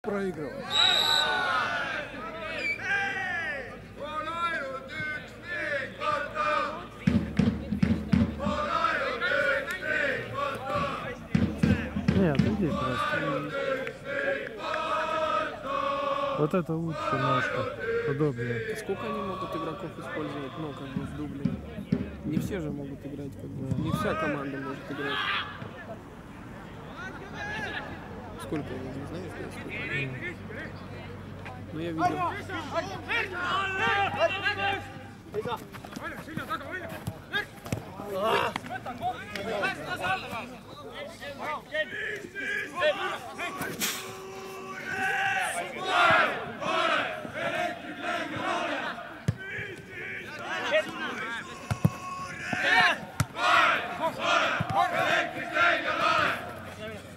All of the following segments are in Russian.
Проиграл. Нет, иди просто. Вот это лучше немножко, удобнее. Сколько они могут игроков использовать, ну, как бы в дубле? Не все же могут играть, как бы. Не вся команда может играть. Сколько, я не знаю, сколько. Ну, я видел.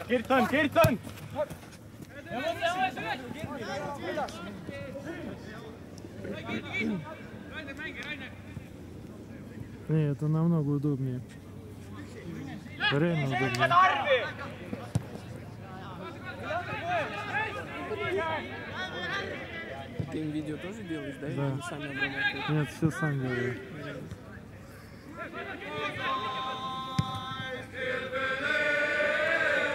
Kirtan, Kirtan! Не, это намного удобнее. Реально удобнее. Ты им видео тоже делаешь, да? Да. Или они сами обрабатывают? Нет, все сам делаю.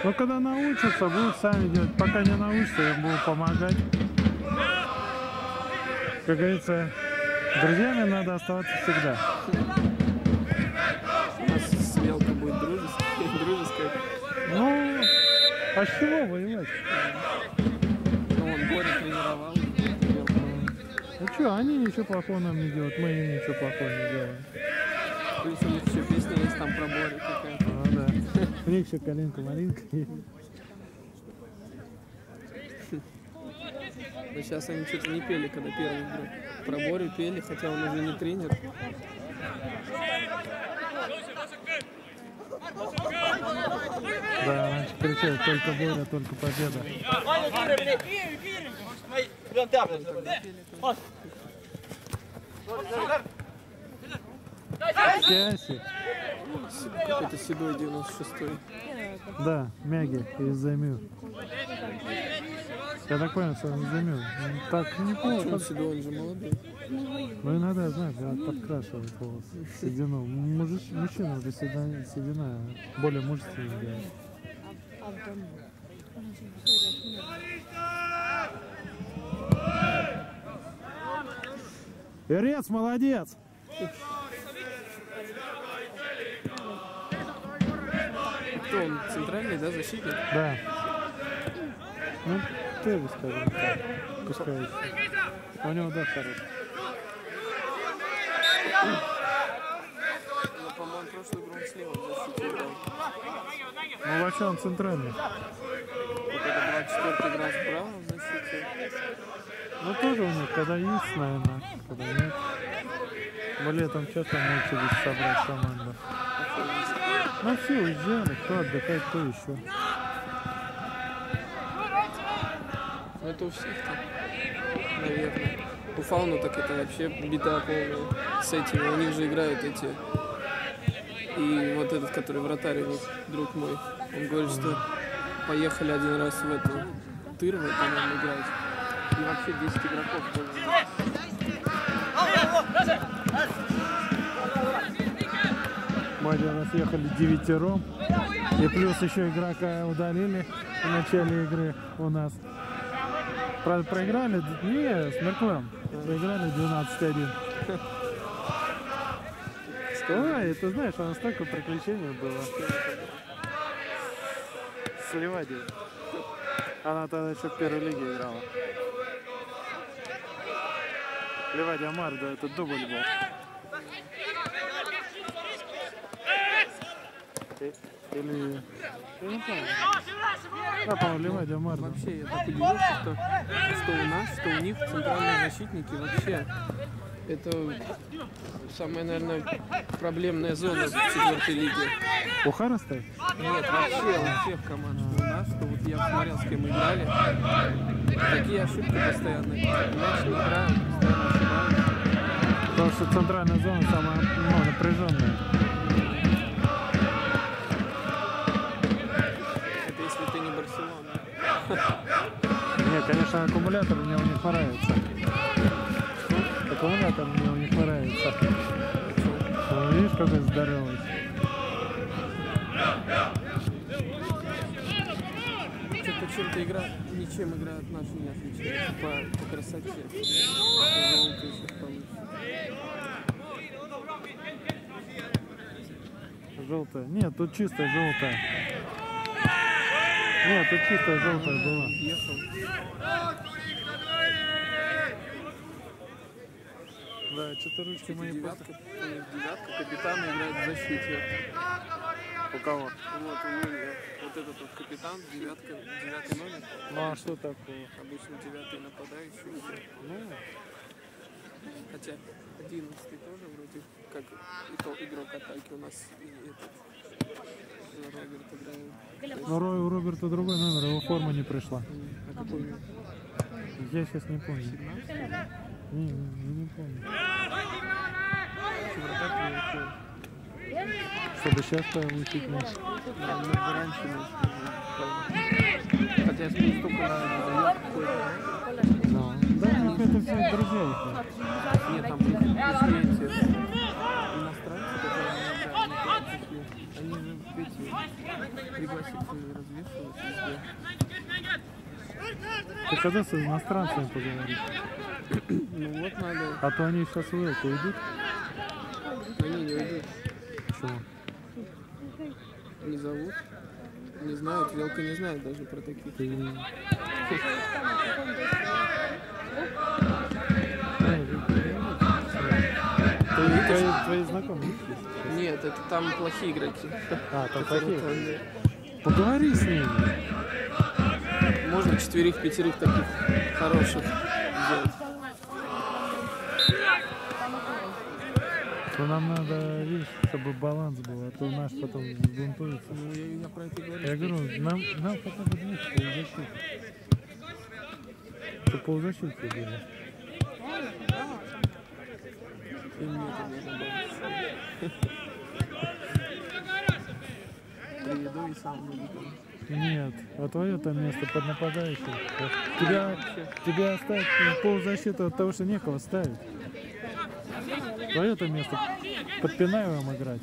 Но когда научатся, будут сами делать. Пока не научатся, я буду помогать. Как говорится, друзьями надо оставаться всегда. У нас стрелка будет дружеская. Ну, а с чего воевать? Ну, он Боря тренировал. Ну что, они ничего плохого нам не делают, мы им ничего плохого не делаем. Плюс у них еще песня есть там про Борю какая-то. А, да. У них еще коленка-малинка. Но сейчас они что-то не пели, когда первый играл. Про Борю пели, хотя он уже не тренер. Да, раньше кричали, только Боря, только победа. Сяси. Какой-то седой 96-й. Да, Мяги из Замю. Я так понял, что он из Замю. Так неплохо. Он седой, он же молодой. Ну иногда, знаешь, подкрашивает волосы, седину. Мужчина уже седина более мужественная делает. Ирец, молодец! Кто он? Центральный, да, защитник? Да. Ну, ты бы, скажем так, пускай. А у него, да, хороший. Ну, по-моему, прошлую игру он слева в защите играл. Ну, вообще он центральный. Вот это 24-й играл справа в защите. Ну, тоже у них, когда есть, наверное, когда нет. Мы летом часто научились собрать команду. Ну, все уезжали, кто отдыхает, кто еще. Ну, это у всех-то, наверное. У Фауна так это вообще беда полная с этими. У них же играют эти. И вот этот, который вратарь, его друг мой, он говорит, что поехали один раз в эту Тырву, по-моему, играть. И вообще 10 игроков было. Мы один раз ехали 9-ром. И плюс еще игрока удалили в начале игры у нас. Правда, проиграли? Не, с Меркуром. Проиграли 12-1. Ой, ты знаешь, у нас столько приключений было. С Ливадией. Она тогда еще в первой лиге играла. Ливадия Марда, это дубль был. Или... Я не помню. Да, по-моему, Ливадия Марда. Вообще, я так удивился, что у нас, что у них центральные защитники вообще. Это самая, наверное, проблемная зона в 4-й лиге. У Хараста? Нет, вообще у всех команд, что у нас, что вот я смотрел, с кем играли, такие ошибки постоянно. Мяч не играем, постоянно ошибаемся. Потому что центральная зона самая напряженная. Это если ты не Барселона. Не, конечно, аккумулятор мне у них нравится. Аккумулятор мне у них нравится. Ну, видишь, какой здоровый. Что-то чем-то игра, ничем игра от нашей не отличается. По красоте. Золото еще получше. Желтая. Нет, тут чистая желтая. Нет, тут чистая желтая была. Ехал. Да, что-то ручки мои Девятка, капитан играет в защите. У кого? Вот у него вот этот вот капитан, девятый номер. Ну а что такого? Обычно 9-й нападающий. Ну, Хотя 11-й тоже вроде как игрок атаки у нас и этот Роберт играет. ну у Роберта другой номер, его форма не пришла. А какой у него? Я сейчас не помню. 17-й? Не помню. Вратарь приехал. Чтобы сейчас получить мяч. Да, мы бы раньше не хотя если столько на какой-то. Да, это все друзья их. Нет, там пришли эти иностранцы, которые не играют. Они же эти пригласительные развешивают везде. Ты когда с иностранцами поговоришь? Ну вот надо. А то они сейчас в Велку идут. Они не уйдут. Почему? Не зовут. Не знают. Велка не знает даже про таких. Твои знакомые? Нет, это там плохие игроки. А, там Которые плохие? там, Поговори с ними. можно 4-5 таких хороших взять. То нам надо, видишь, чтобы баланс был, а то наш потом взбунтуется. Ну, я про это и говорю. Я говорю, нам хотя бы двух полузащиты. Что полузащиты были. И мне это нужно больше. Приведу и сам буду там. Нет, а твое-то место под нападающим. Тебя оставить полузащиту от того, что некого ставить. Твое-то место под Пинаевым играть.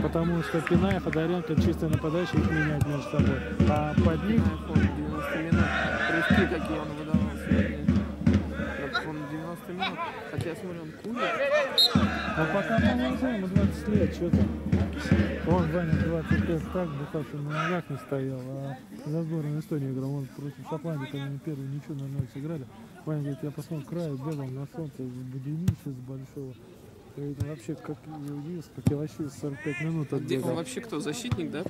Потому что Пинаев и Доренко чисто нападающие, их меняют между собой. А под них... 90 минут. Прыжки какие он выдавал сегодня. Он 90 минут. Хотя я смотрю, он курит. А пока молодой, ему 20 лет, что там? Он, Ваня, 20 лет так бухавший на ногах не стоял, а за сборную Эстонии играл. Он против Шотландии, когда они первые ничего на 0 сыграли. Ваня говорит, я посмотрел краю, бегал на солнце, буденицы с большого. Это вообще, как я удивился, как я вообще 45 минут Где отбегал. он вообще кто? Защитник, да?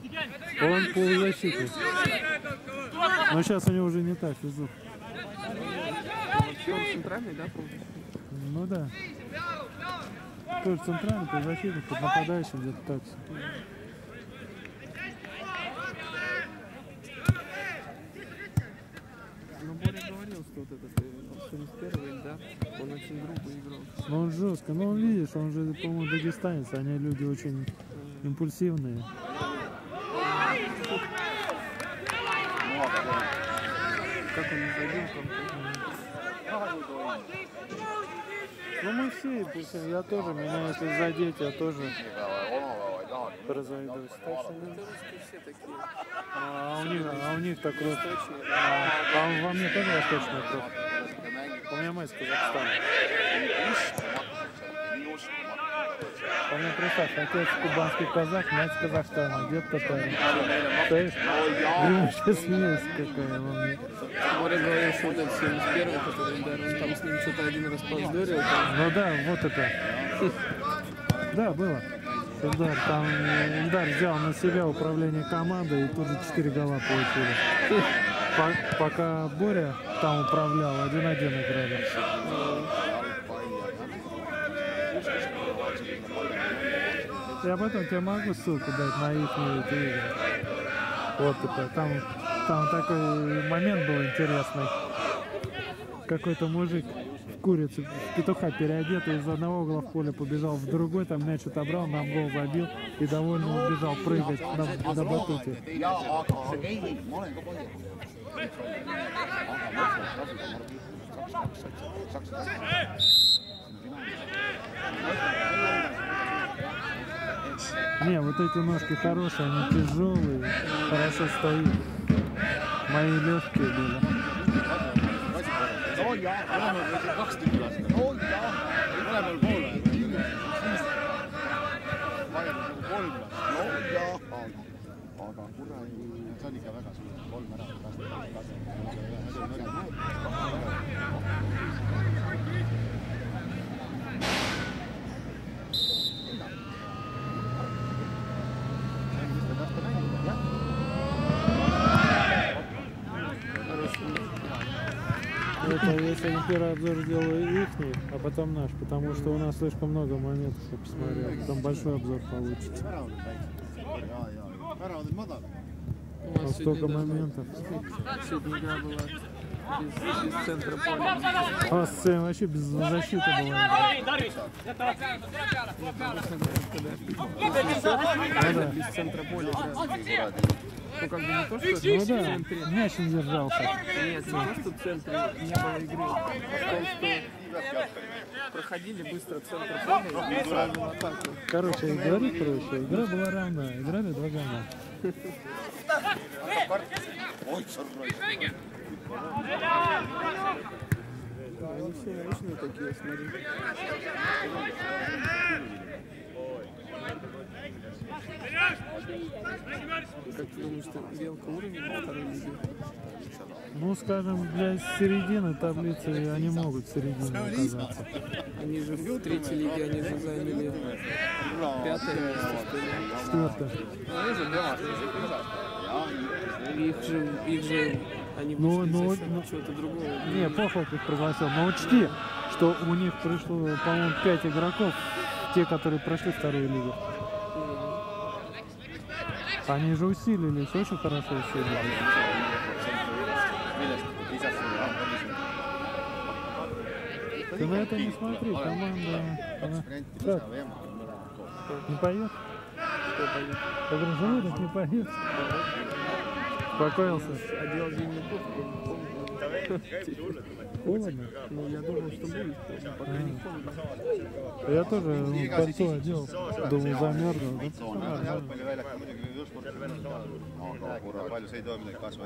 Он полузащитник. Но сейчас у него уже не так физух. Вообще он центральный, да, полностью? Ну да. Тоже центральный, полузащитник, под нападающим где-то так. Ну, Боря говорил, что вот этот 71-й, да, он очень грубый игрок. Ну он жестко, ну он видишь, он же, по-моему, дагестанец, они люди очень импульсивные. Как он не забил там? Ну мы все импульсивные, я тоже, меня если задеть, я тоже разойдусь. Так что, Это русские все такие. а у них так кровь. Восточные. А во мне тоже восточная кровь. У меня мать из Казахстана. У меня, представь, отец кубанский казах, мать из Казахстана, дед татарин. Представляешь? Блин, сейчас смеюсь какая во мне. Боря говорил, что вот этот 71-й, который ударил, он там с ним что-то один раз повздорил. Там. Ну да, вот это. Да, было. Ильдар, там Ильдар взял на себя управление командой и тут же 4 гола получили. Пока Боря там управлял, 1-1 играли. Я потом тебе могу ссылку дать на их эти игры. Вот это. Там такой момент был интересный. Какой-то мужик курицу, в петуха переодетый, из одного угла в поле побежал в другой, там мяч отобрал, нам гол забил и довольно убежал прыгать на батуте. Не, вот эти ножки хорошие, они тяжелые, хорошо стоят. Мои легкие были. aga kuradi, see on ikka väga suur, 3 ära Это если не первый обзор делаю ихний, а потом наш, потому что у нас слишком много моментов, я посмотрел. Потом большой обзор получится. У вас Столько сегодня моментов. сегодня игра была без центра поля. У нас вообще без защиты была. Когда без центра поля играют. Ну как бы не то, что Ну в да, центре. мяч не держался. Нет, не то, что в центре не было игры, а в том, что проходили быстро центр поля и сразу в атаку. Короче, говорить проще. Игра была равна. Играли 2 года. Они все научные такие, смотри. Как ты думаешь, что Белка уровень на второй лиге? Ну, скажем, для середины таблицы они могут в середине оказаться. Они же в третьей лиге, они же заняли 5-е место, что ли. 4-е. Их же они вышли за счет чего-то другого. Не, Похолк их пригласил. Но учти, что у них пришло, по-моему, 5 игроков, те, которые прошли вторую лигу. Они же усилились, очень хорошо усилились. Ты на это не смотри, команда... Она... Как? Не поет? Кто поет? Я говорю, желудок не поет. Успокоился. Одел зимнюю куртку, помню. Холодно? Ну, я думал, что будет, пока не холодно. Я тоже пальто одел, думал, замерзну. palju see ei too midagi kasu,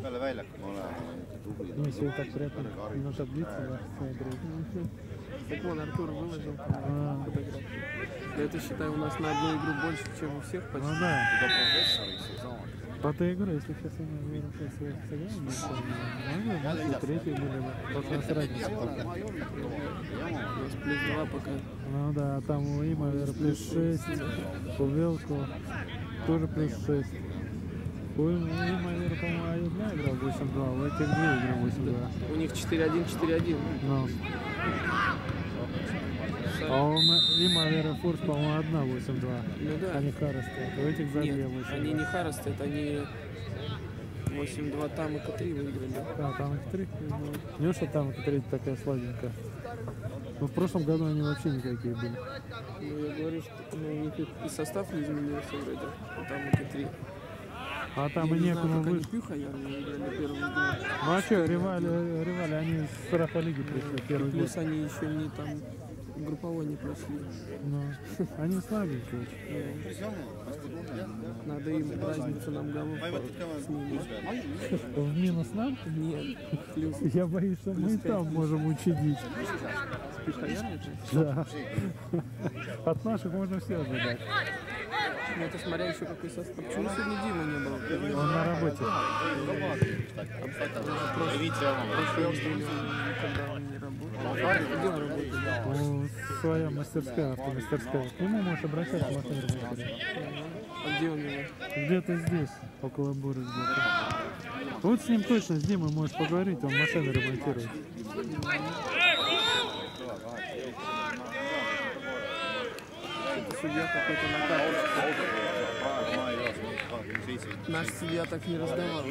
peale väljaku ma olen Ну, если так приятно на таблице, да, смотреть. Так вон Артур выложил фотографию. Это, считай, у нас на одну игру больше, чем у всех почти. Ну да. По этой игре, если сейчас они наверное, сыграем, можно, третий были бы. Просто у нас разница пока. У нас плюс 2 пока. Ну да, а там у Има, наверное, плюс 6, у Велку тоже плюс 6. У Има, наверное, по-моему, одна игра 8-2, у этих 2 игры 8-2. У них 4-1, 4-1. Ну. А у Има, наверное, Форс, по-моему, одна 8-2. Ну да. Они Харрестят, у этих за 2 Нет, 8-2. они не Харрестят, они 8-2 там и К3 выиграли. Да, там их 3. Неужто там их 3 такая слабенькая? Ну, в прошлом году они вообще никакие были. Ну, я говорю, что у них и состав не изменился вроде, а там и К3. А там Я и не некому знаю, как они выше. Пюха явно выиграли первый год. Ну а что, ревали, они с Рафа-лиги пришли первый год. Плюс они еще не там групповой не прошли. Ну, они слабенькие очень. Надо им разницу нам голов снизить. В минус нам? Нет, плюс. Я боюсь, что мы и там можем учудить. С Пюхаями же. Да. От наших можно все ожидать. Ну это смотря еще какой состав. Почему сегодня Дима не был? Он на работе. Прошлый день, когда он не работал. Где он работает? Ну, своя мастерская, автомастерская. К нему можешь обращаться в машину ремонтера. А где он его? Где-то здесь, около Буры где-то. Вот с ним точно, с Димой можешь поговорить, он машины ремонтирует. судья какой-то на карточку. Наш судья так не раздавал.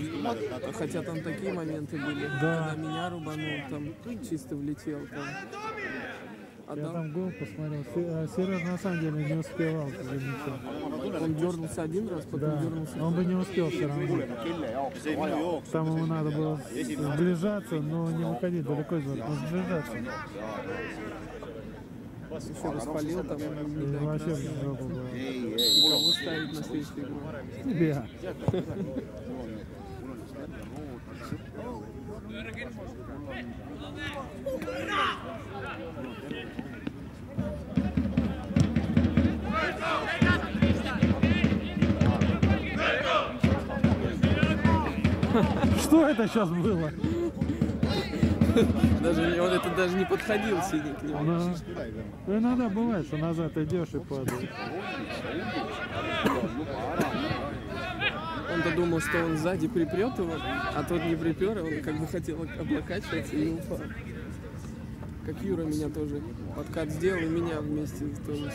Хотя там такие моменты были. Да. Когда меня рубанул, там чисто влетел. Там. Я Отдал. там гол посмотрел. Сереж на самом деле не успевал за мячом. Он дернулся один раз, потом Да, дернулся. он бы не успел все равно. Там ему надо было сближаться, но не уходить далеко из ворот, но сближаться. Еще распалил там. И вообще в жопу было. Кого ставить на следующую игру? Тебя. Что это сейчас было? Даже он это даже не подходил синий к нему. Ну, иногда бывает, что назад идешь и падаешь. Он-то думал, что он сзади припрет его, а тот не припер, и он как бы хотел облокачиваться и упал. Как Юра меня тоже подкат сделал, и меня вместе тоже.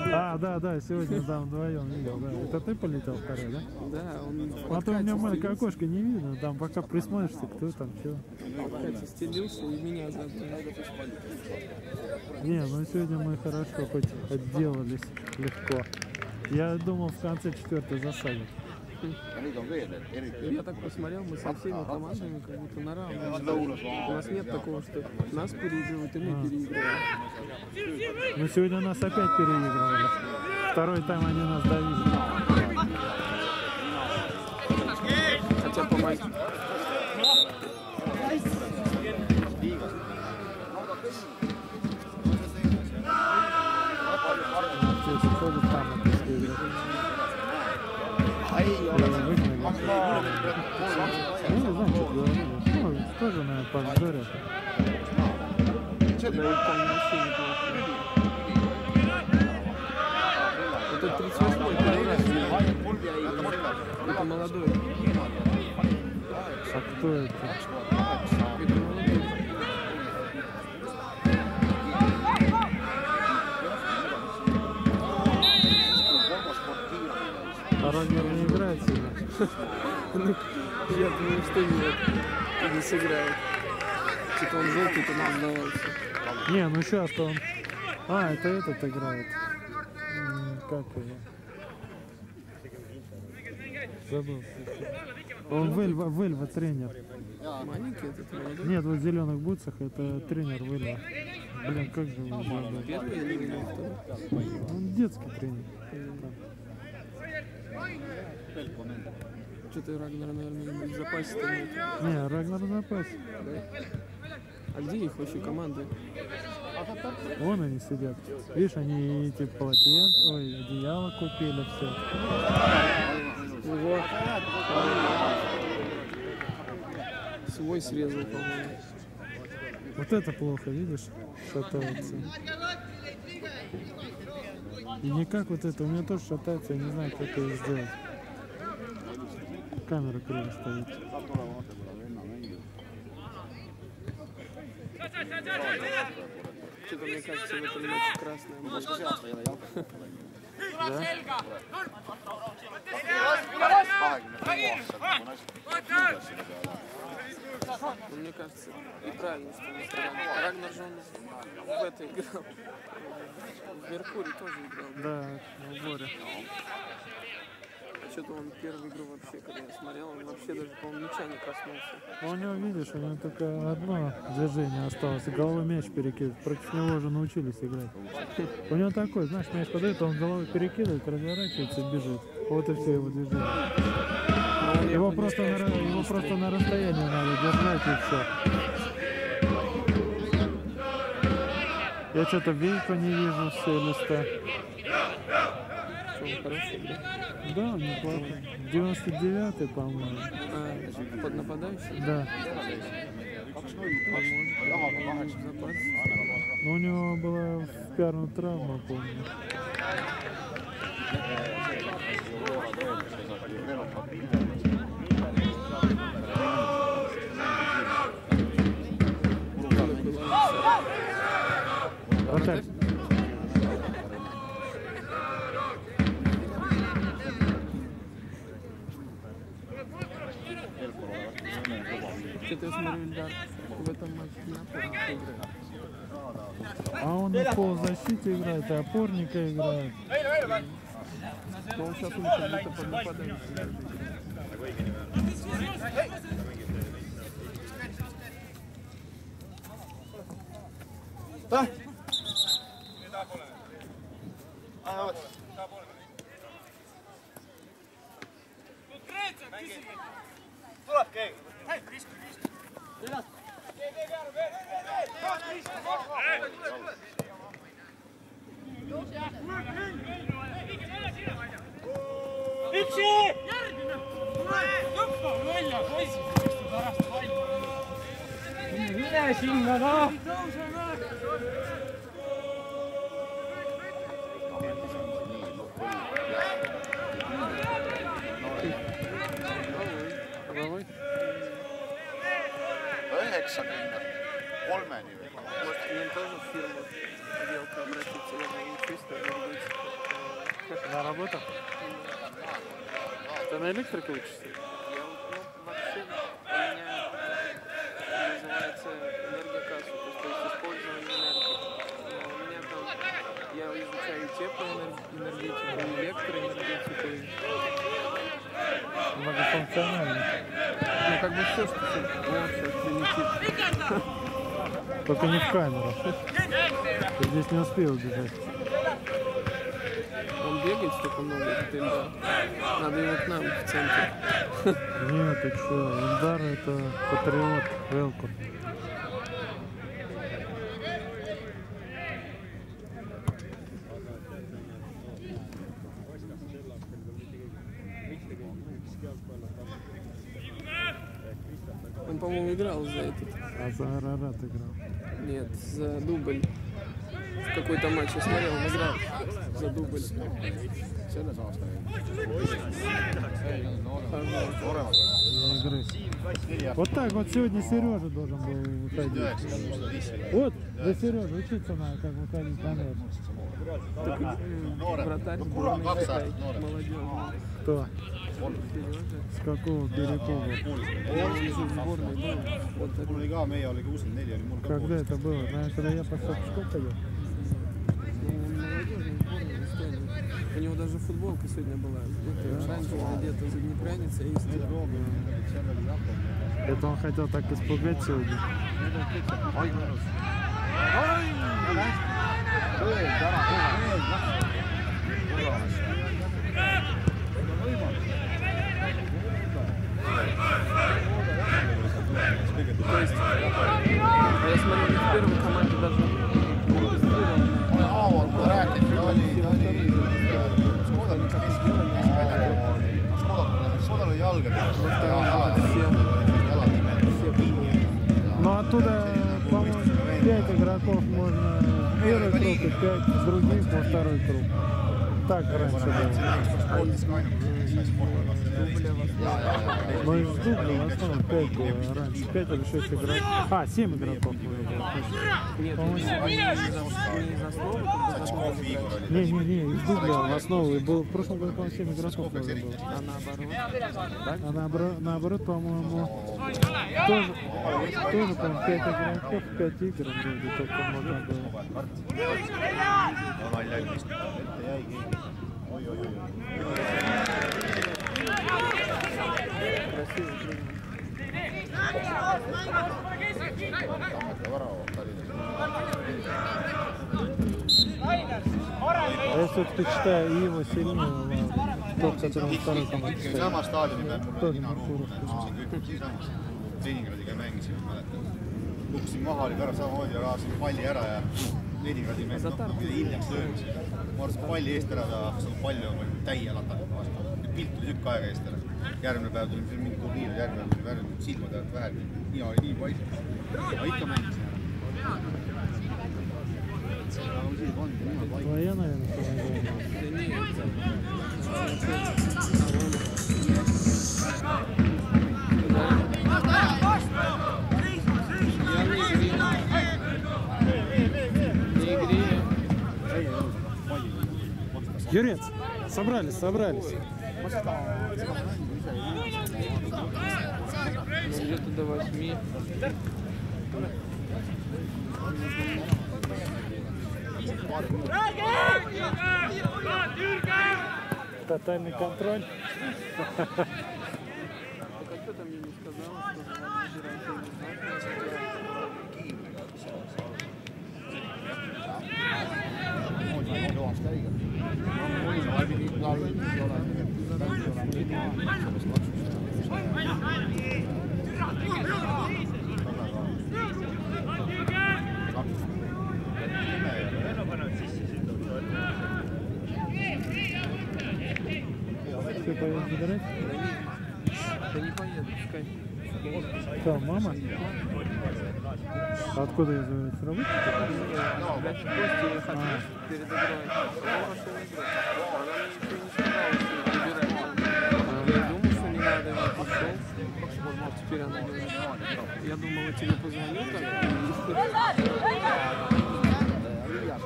Да, сегодня там вдвоем видел, да. Это ты полетел второй, да? Да, он в А то у подкате меня маленькое стелился, окошко не видно, там пока присмотришься, кто там, чего. в подкате стелился и меня забрал. Не, ну сегодня мы хорошо хоть отделались легко. Я думал в конце четвертой засадят. Я так посмотрел, мы со всеми командами как будто на равных. У нас нет такого, что нас переигрывают и мы переигрываем. Но сегодня нас опять переигрывали. Второй тайм они нас давили. Хотя помоги. Все, ходят там, я не знаю, что говорили. Ну, тоже, наверное, повздорят. Да, и там вообще неплохо. Это 38-й первый раз. Это молодой. А кто это? Это молодой. А Рагнер не играет сегодня? Ну, я думаю, что нет. Не сыграет. Что-то он желтый там раздавался. Не, ну сейчас-то он... А, это этот играет. Как его? Забыл. Он Вельва тренер. Маленький этот молодой. Нет, вот в зеленых бутсах это тренер Вельва. Блин, как же его забыл? Первый или второй? Он детский тренер. Что-то Рагнера, наверное, в запасе-то нет. Не, Рагнар в запасе. Да? А где их вообще команды? Вон они сидят. Видишь, они эти полотенца, одеяло купили, все. Вот. Свой срезал, по-моему. Вот это плохо, видишь, шатается. И никак вот это, у меня тоже шатается, я не знаю, как это сделать. Камера криво стоит. Что-то мне кажется, в этом матче красная будет. Да? Ну, мне кажется, и правильно, что не сыграл. Рагнар же он в это играл. В Меркурии тоже играл. Да, в море. А что-то он первую игру вообще, когда я смотрел, он вообще даже, по-моему, мяча не коснулся. У него, видишь, у него только одно движение осталось, и головой мяч перекидывает. Против него уже научились играть. У него такой, знаешь, мяч подает, он головой перекидывает, разворачивается и бежит. Вот и все его движение. Его просто на расстоянии надо держать и все. Я что-то Вейка не вижу с листа. Что он хороший, да? Да, неплохо. 99-й, по-моему. А, под нападающим? Да. Может, запас. Но у него была в первую травма, помню. Опять. Что-то я смотрю, Ильдар в этом матче не опорник играет. А он и в полузащите играет, и опорника играет. Но он сейчас как будто под нападающим. Да. Mine sinna, noh! Давай. 93 või? Может, к ним тоже в фирму Велка обратиться, я чисто На работу? Ты на электрике учишься? Я вообще у меня называется энергокасса, то есть использование энергии. Но у меня там, я изучаю теплоэнергетику, электроэнергетику. Многофункционально. Ну, как бы все, что сейчас прилетит. Только не в камеру. Ты здесь не успел бежать. Он бегает столько много, это Ильдар. Надо его к нам в центр. Нет, ты что, Ильдар это патриот Велку. Он, по-моему, играл за этот. А за Арарат играл. Нет, за дубль. В какой-то матч я смотрел, он играл за дубль. Игры. Вот так вот сегодня Сережа должен был выходить. Вот, за Сережа учиться надо, как выходить на мяч. Вратарь сборной, считай, молодежный. Кто? Сережа. С какого Берекова? Он же в сборной был. Вот Mul oli ka, meie oli 64, oli mul ka Когда это было? Знаешь, когда я по школу ходил? У него даже футболка сегодня была. Это оранжевая где-то за Днепряница есть. Это он хотел так испугать сегодня. То есть, я смотрю, в первой команде даже Но оттуда, по-моему, 5 игроков можно в первый круг и 5 других во второй круг. Так раньше было. Но из дубля в основном 5 было раньше. 5 или 6 игроков. А, 7 игроков было. нет, не из основы, когда задумал играть, Не, из дубля в основу. В прошлом году, по-моему, 7 игроков можно было. а наоборот. А наоборот, по-моему, тоже, по-моему, 5 игроков, 5 игр вроде только можно было. А я все-таки считаю его сильнее, тот, который на второй команде стоит. Sama staadioni peal mul Тоже oli nina suur. isusin kõik siisamas. Leningradiga mängisime, mäletan. Kukkusin maha, oli pärast samamoodi ja rahasin palli ära ja Leningradi mees, hiljem söömis. Ma arvasin palli eest ära, ta hakkas palli oma täie latanud vastu. Pilt tuli tükk aega eest ära. Järgmine päev tuli mingi turniir, järgmine päev tuli värv, silmade alt vähe, nina oli nii paisad. Aga ikka mängisin ära. Твоя, наверное, помогает. Юрец, собрались. где-то до 8. Тотальный контроль. Так а кто там мне не сказал, что вам Ты поедешь забирать? Да не поеду, пускай. Что, мама? А откуда я забираю? С работы? Блядь, в гости ехать перед игрой. Я пошел играть. Она мне ничего не сказала, что выбирать. Я думал, что не надо, я пошел. Теперь она говорит. Я думала, тебе позвоню так.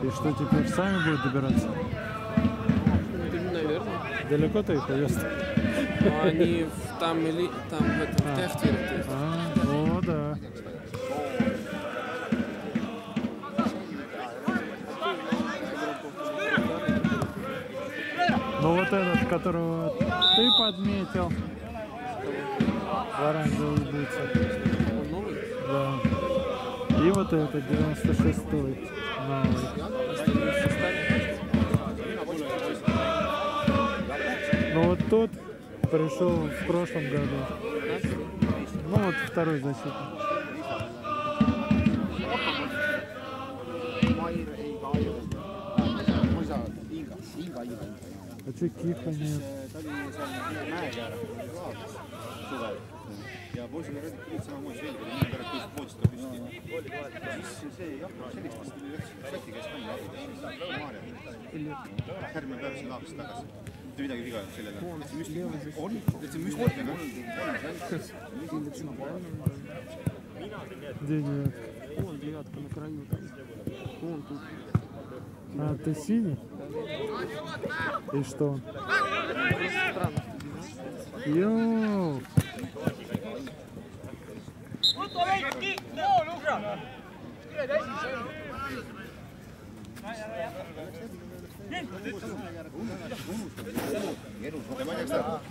И что, теперь сами будут добираться? Наверное. Далеко ты их повез? Но они там или там в этом Техтере, то есть. О, да. Ну вот этот, которого ты подметил, в оранжевой бутсе. Он новый? Да. И вот этот 96-й новый. Ну вот тот пришел в прошлом году. Ну вот второй защитник. А что Кифа нет? ja poisil olid samamoodi selged, et mõned pärast teist poodist ka püsti. Siis see jah, sellistest tuli sati käis palju abidest. Järgmine päev siin laabis tagasi. Mitte midagi viga ei olnud sellele. On? Et see müstika on? Где девятка? Вон девятка на краю там. Вон тут. А, ты синий? И что он? Просто странно, что девятка. Йоу!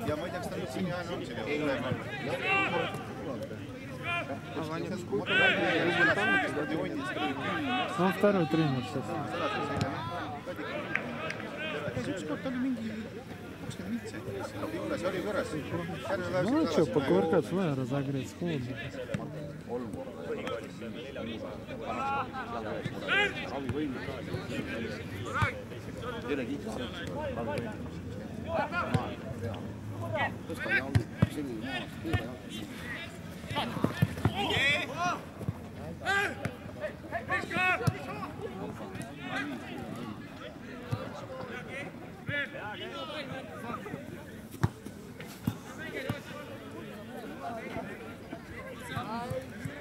Ja ma ei tea, kas ta nüüd siin jäänud on selle ülemal. А Ваня сколько? Рубль там Он второй тренер сейчас. Ükskord ta oli mingi 25 juures, oli korras. Ну а что, покувыркаться, надо разогреться, холодно.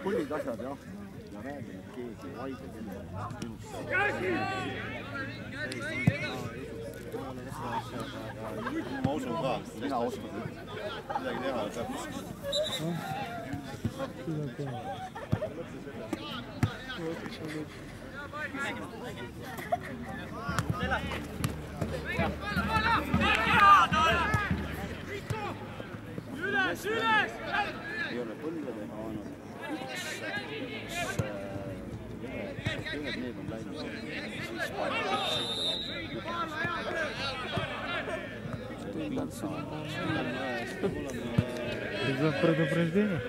Pullid asjad jah, ja räägin, et keegi vaidle ma usun ka, mina oskan midagi teha, ei ole põlvedega olnud ühed need on läinud siis За предупреждение?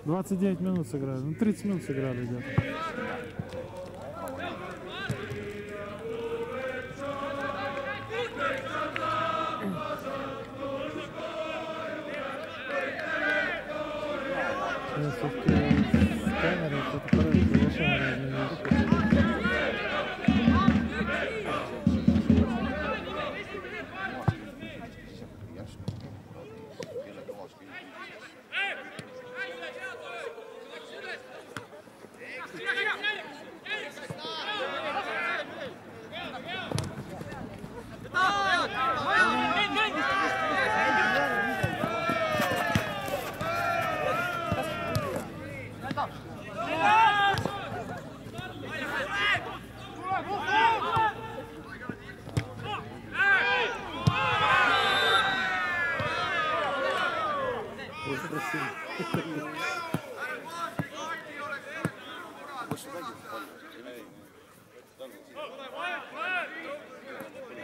«29 минут сыграли, ну 30 минут сыграли где-то. Камера, это совершенно разные вещи.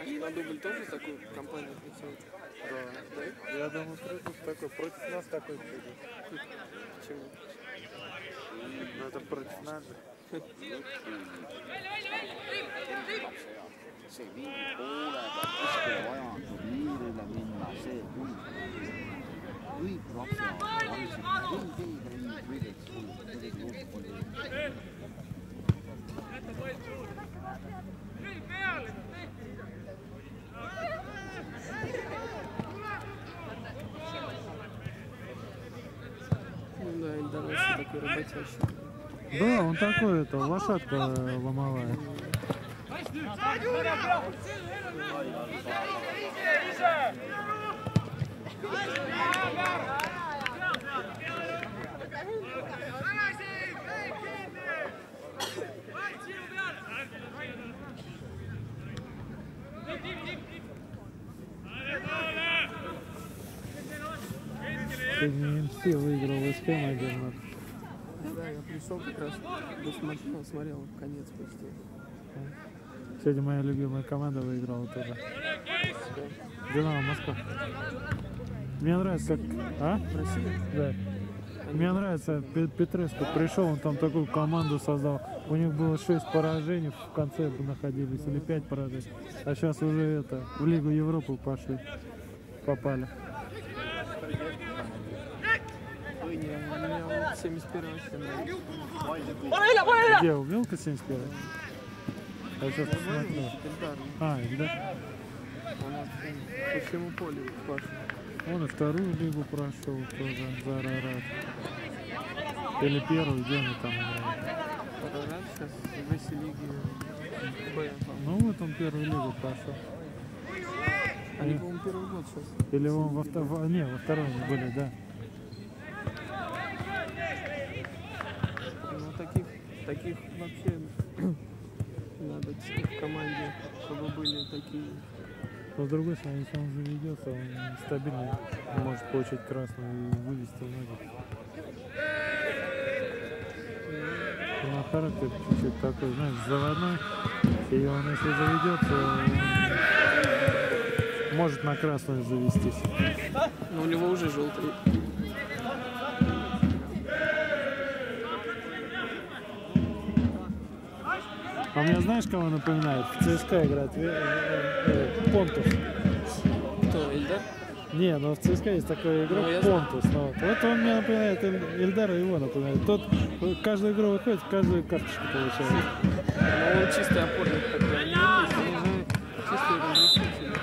Они на дубль тоже такую компанию прицелят? Да. Я думаю, такой, против нас такой придет. Почему? Ну это против нас же. see mingi poolega kuskile vajandu piirile minna, see kõik lapsevad, vansid, võidaks Ну да, Эльдар вообще такой работящий. Да, он такой, это, лошадка ломовая. Сегодня МС выиграл СК 1-0. Да, я пришел как раз, смотрел конец почти. Сегодня моя любимая команда выиграла тоже. Динамо Москва. Мне нравится, как... А? В России? Да. Мне нравится, Петреско пришел, он там такую команду создал. У них было 6 поражений, в конце находились, или 5 поражений. А сейчас уже это, в Лигу Европы пошли, попали. Ой, не, у меня 71 вообще нравится. Где, у Милка 71? Я сейчас посмотрю. Эльдар, А, да? у нас по всему полю пашет. Он и вторую лигу прошел тоже за Арарат. Или первую, где они там играют? Арарат сейчас в Василиге Б. Ну вот он первую лигу прошел. Они, по-моему, первый год сейчас. Или он во втором, не, во втором были, да. Ну, таких вообще надо в команде, чтобы были такие. Но с другой стороны, если он заведется, он стабильно может получить красную и вывести ноги. На характер чуть-чуть такой, знаешь, заводной. И он, если заведется, он может на красную завестись. Но у него уже желтый. А мне знаешь, кого напоминает? В ЦСКА играет Понтус. Кто, Эльдар? Не, но в ЦСКА есть такой игрок, Ну, я Понтус. Ну, вот он мне напоминает, Эльдара его напоминает. Тот каждую игру выходит, каждую карточку получает. Но он чистый опорник такой. Они же чистые разрушители.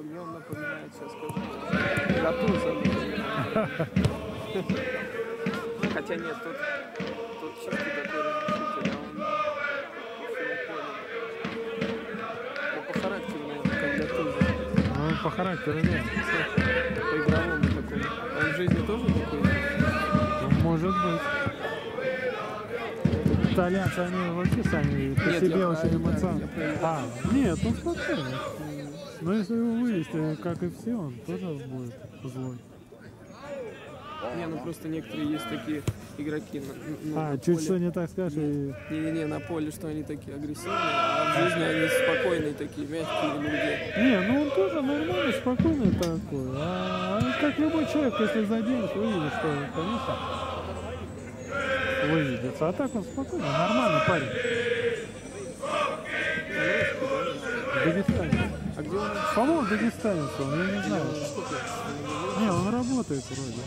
Мне он напоминает, сейчас скажу, Гатуза. Хотя нет, тот чистый такой разрушитель, а он по характеру, наверное, как Гатуза. Ну, по характеру, да. По игровому такому. Он в жизни тоже такой? Ну, может быть. Итальянцы, они вообще сами по Нет, себе я очень про эмоциональны. Эльдара, я про А, нет, он спокойный. Но если его вывести, как и все, он тоже будет злой. Не, ну просто некоторые есть такие игроки на Чуть поле. что не так скажешь, и... Не-не-не, на поле, что они такие агрессивные, а в жизни они спокойные такие, мягкие люди. Не, ну он тоже нормальный, спокойный такой. А как любой человек, если заденешь, увидишь, что, конечно, выведется. А так он спокойный, нормальный парень. Дагестанец. А где он? По-моему, дагестанец он, я не знаю. Сколько? Не, он работает вроде.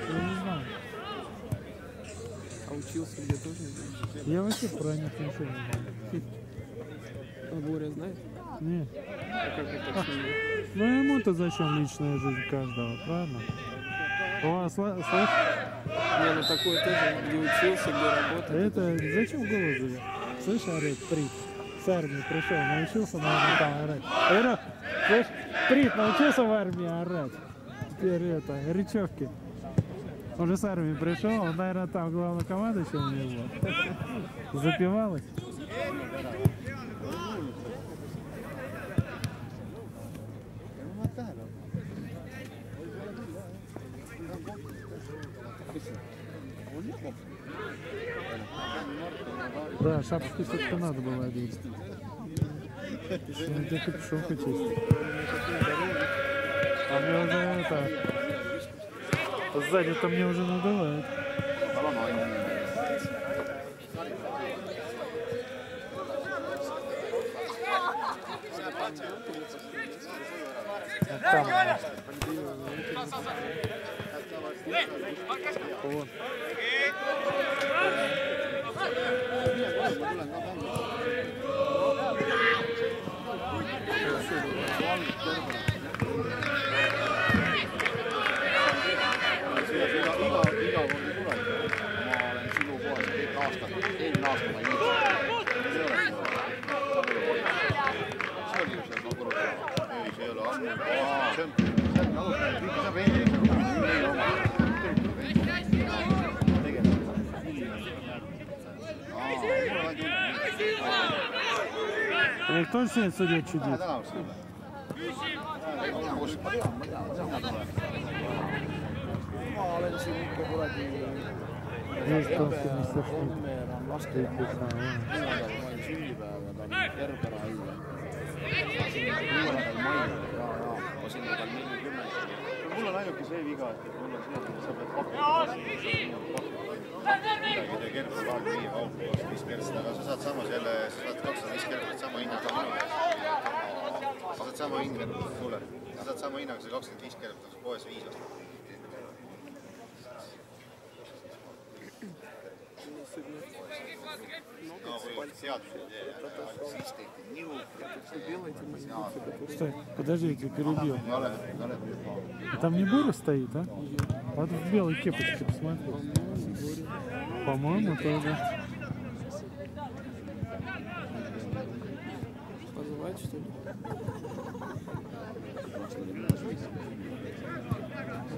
Я не знаю. А учился где тоже? Не знаю. Я вообще про них ничего не знаю. А Боря знает? Не. А как это так с ним? Ну ему-то зачем личная жизнь каждого, правильно? О, слышь? Не, ну такое тоже, где учился, где работает. Это зачем голос живет? Слышь, орет, Прит. С армии пришел, научился, наверное, там орать. Я говорю, слышь, Прит научился в армии орать. теперь это, речевки. Он же с армии пришел, он, наверное, там главнокомандующий у него. Запивалось. Да, шапочку все-таки надо было одеть. Надо капюшон чистить. А мне уже это... Сзади-то мне уже надувает. Там. Вот. Кто сегодня судит чудит? Есть просто mul on ainuke see viga, et mul on see, et sa pead pakkuma kergelt aega nii kaupa 25 kertsit, aga sa saad samas jälle, sa saad 205 kertsit sama hinnaga minu käest. Sa saad sama hinnaga, kuule, sa saad sama hinnaga see 25 kertsit poes 5 aastat. No kui seadus ei tee, siis tehti niu. Стой, подожди, я тебя перебил. Там не буря стоит, а? Вот в белой кепочке, посмотри. По-моему, тоже. Позывать, что ли?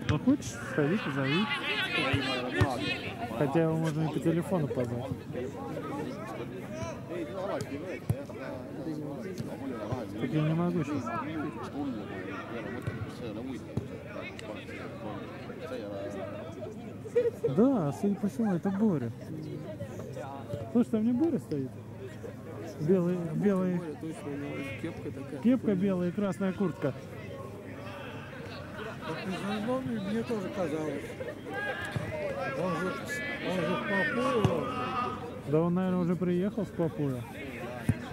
Ну, хочешь, сходи, позови. Хотя его можно и по телефону позвать. Так я не могу сейчас. Да, судя по всему, это Боря. Слушай, там не Боря стоит? Белый. Боря, точно, у него кепка такая. Кепка белая и красная куртка. Мне тоже казалось. Он же в Папуе. Да он, наверное, уже приехал с Папуя.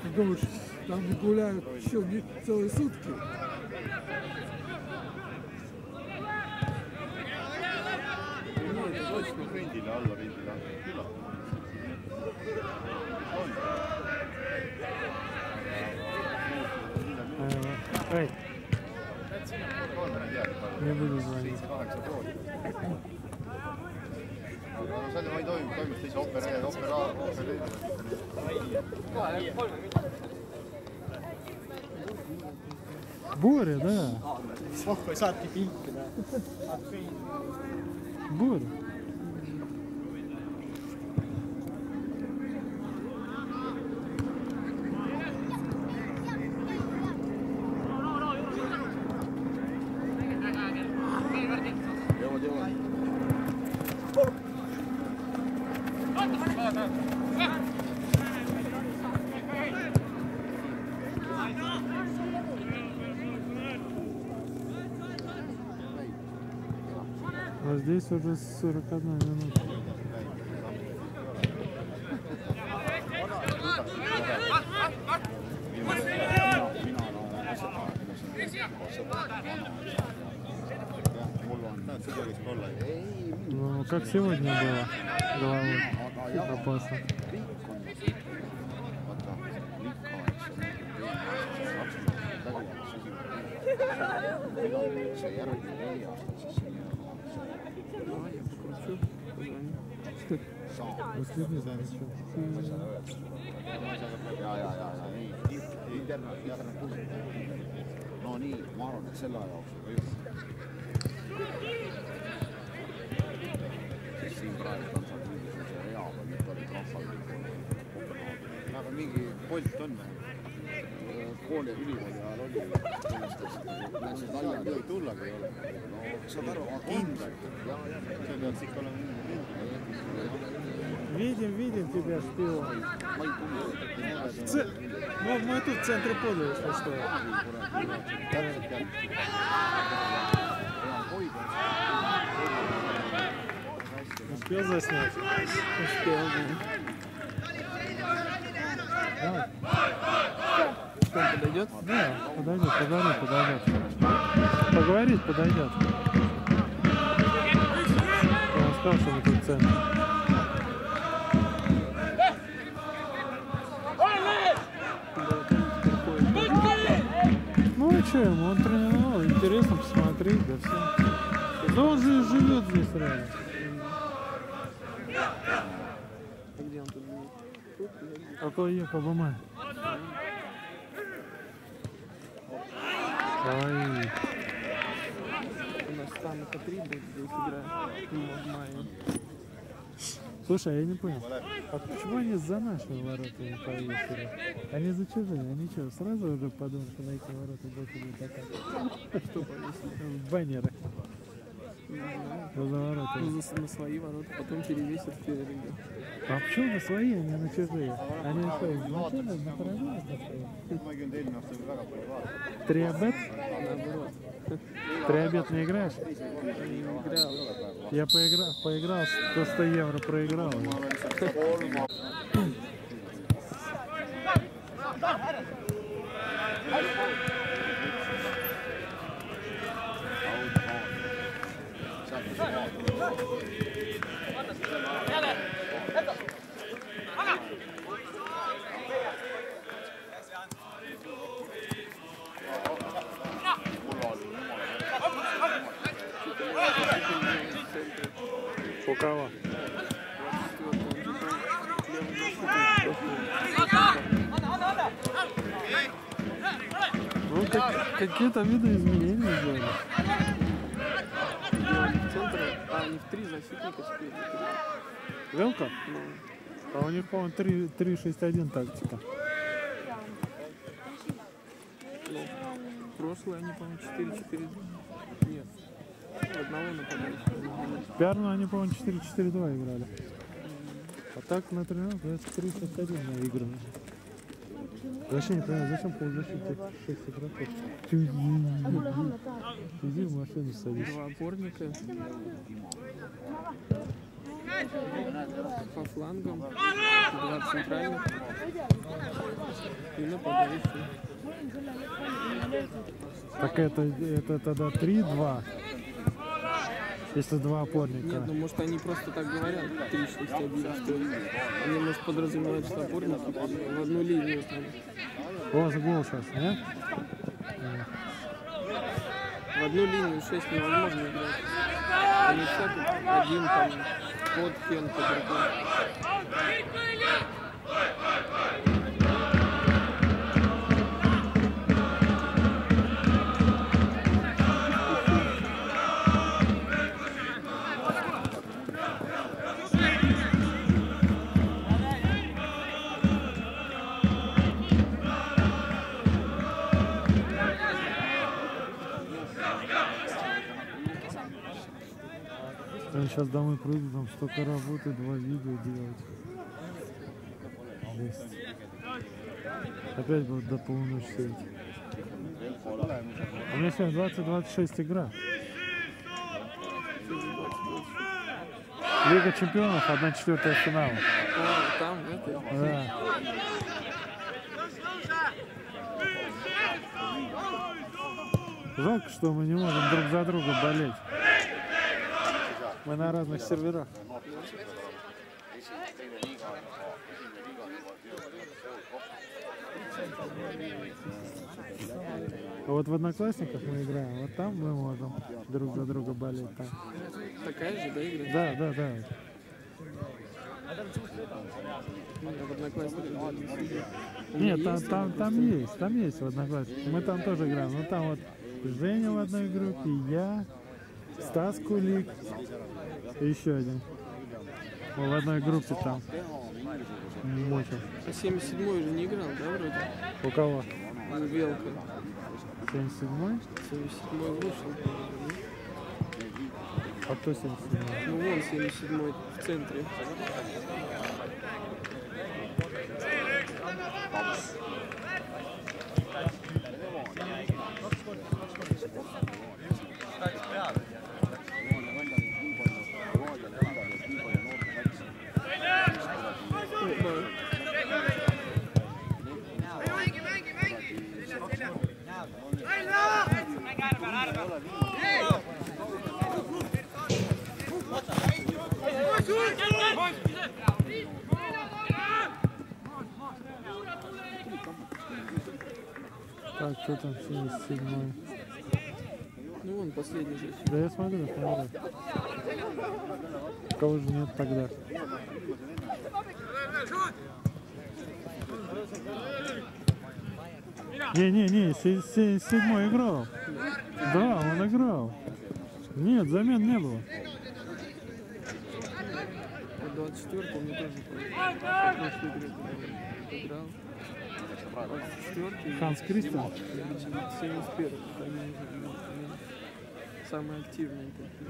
Ты думаешь, там гуляют еще целые сутки? Rendile alla rendile küla. Эй, не буду звонить. Aga seal ma ei toimus teise opereerida. Боря, да. Saatki pilti. Боря. А здесь уже 41 минута. Ну, как сегодня было головой опасно. Последний замечал. No nii, ma arvan, et selle aja jooksul Bolt on või? kooli ülikooli ajal oli, läksid laiali. Ei tullagi ei ole. No saad aru, kindlalt. See peaks ikka olema Видим тебя, шпион. Ну, мы тут в центре поля, если что. Успел заснять? Успел, да. Что, он подойдет? Да, подойдет. Поговорить подойдет. Он сказал, что мы тут в центре. Ну а что ему, он тренировал, интересно посмотреть, да все. Да он же живет здесь реально. А где он тут живет? Около Якобы. Давай. У нас там по 3 будет здесь играть в мае. Слушай, я не понял, а почему они за наши ворота не повесили? Они за чужие, они что, сразу уже подумали, что на эти ворота будет атака? Что повесили? Баннеры. Не знаю. За ворота. Ну, на свои ворота, потом перевесят в перерыве. А почему на свои, а не на чужие? Они что, изначально на поражение поставили? Ma ei käinud eelmine aasta väga palju vaadata. 3 обед? Наоборот. 3 обед не играешь? Не играл. Я поиграл, 100 евро проиграл. У кого? Ну, какие-то виды изменений сделали. В центре, они в 3 защитника теперь. Велка? Ну, А у них, по-моему, 3-6-1 тактика. прошлые они, по-моему, 4-4. Нет. Одного нападающего. Пиарно они, по-моему, 4-4-2 играли. А так на тренировку это 3-6-1 наиграно. Вообще не понимаю, зачем полузащиты 6 игроков? Иди в машину садись. 2 опорника. По флангам. 2 центральных. И нападающий. Так это тогда 3-2. Если 2 опорника. Нет, ну может они просто так говорят, 3-6-1, что они, может, подразумевают, что опорники в одну линию там. У вас гол сейчас, нет? В одну линию 6 невозможно играть. Они все тут один там под Хенко другой. Я сейчас домой приду, там столько работы, 2 видео делать. Жесть. Опять будут до полуночи сидеть. У меня сегодня 20-26 игра. Лига чемпионов, 1/4 финала. А, там, это. Да. Жалко, что мы не можем друг за друга болеть. Мы на разных серверах. А вот в Одноклассниках мы играем, вот там мы можем друг за друга болеть. Там. Такая же, да, игра? Да, да, да. Я в Одноклассниках не сидел. Нет, там есть в Одноклассниках. Мы там тоже играем. Ну там вот Женя в одной группе, я, Стас Кулик и еще один. В одной группе там мочил. А 77-й же не играл, да, вроде? У кого? У Велка. 77-й? 77-й вышел, по-моему. А кто 77-й? Ну вон 77-й в центре. Так, кто там 77-й? Ну вон последний же. Да я смотрю. Кого же нет тогда? Не, 7-й играл. Да, он играл. Нет, замен не было. А 24-й мне тоже прошлой игре играл. 24-й. Ханс Кристиан. 71-й. Самые активные такие.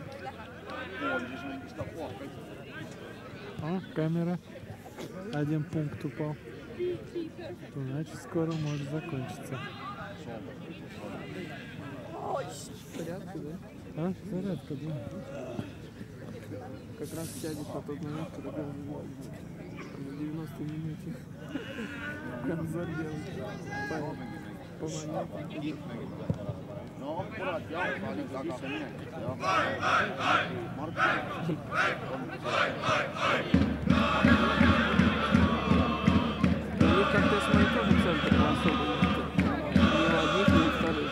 О, камера. 1 пункт упал. Значит, скоро может закончиться. Порядку, да? А? Зарядка, да. Как раз сядет на тот момент, когда гол не будет. На 90-й минуте. Конзор делает. По моментам. no kurat jalgpalli tagasiminek ja Mart У них как-то я смотрю, тоже центр особо нет. Ни одних, ни вторых.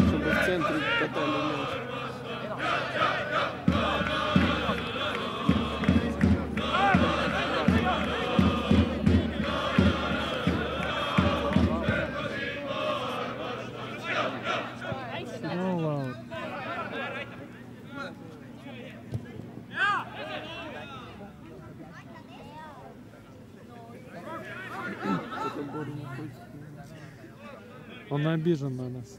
Чтобы в центре катали мяч. Ну ладно. Кто-то Боря не хочет. Он обижен на нас.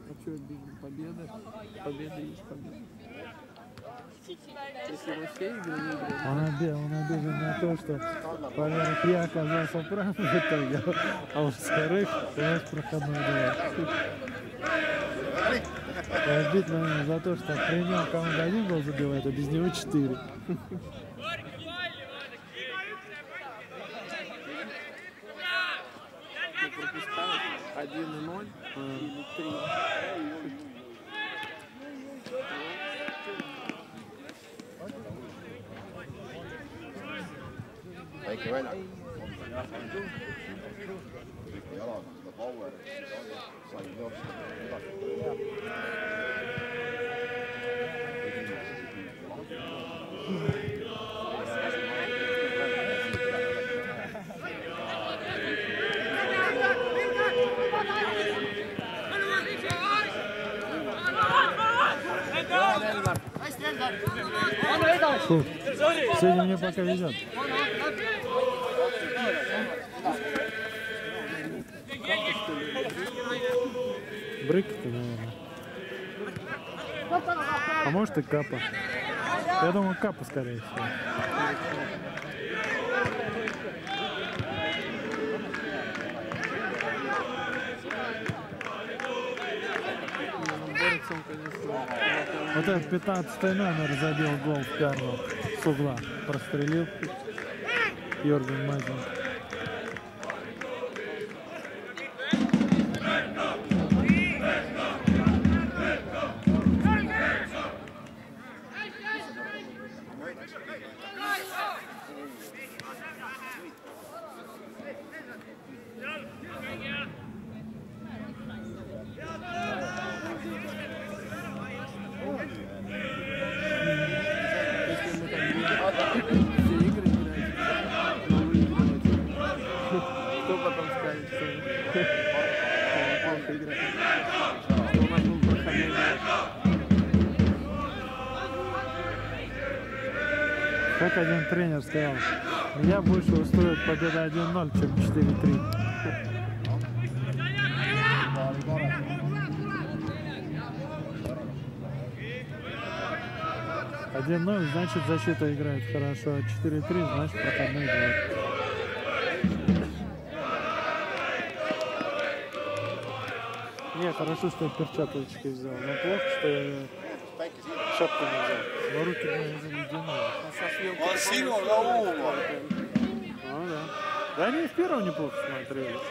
А что обидно? Победа? Победа есть победа. Если Россия игры не играет, Он обижен на то, что, во-первых, я оказался прав в итоге, а во-вторых, у нас проходной двор. И обидно за то, что при нем команда 1 гол забивает, а без него 4. пропускают 1-0 или 3. väike väljak. jalad on seda power, sai joosta Фу, сегодня мне пока везет. Брык-то, наверное. А может и капа. Я думаю, капа, скорее всего. Вот этот 15-й номер забил гол в первом с угла. Прострелил Йорген Мазин. Если мы так будем все игры играть, но выигрывать, Как один тренер сказал, меня больше устроит победа 1-0, чем 4-3. Один 0, значит защита играет хорошо, а 4-3 значит проходной двор. Не, хорошо, что я перчаточки взял, но плохо, что я шапку не взял. Но руки мои заледенные. On sinuga uuma. Ну да. Да они и в первом неплохо смотрелись.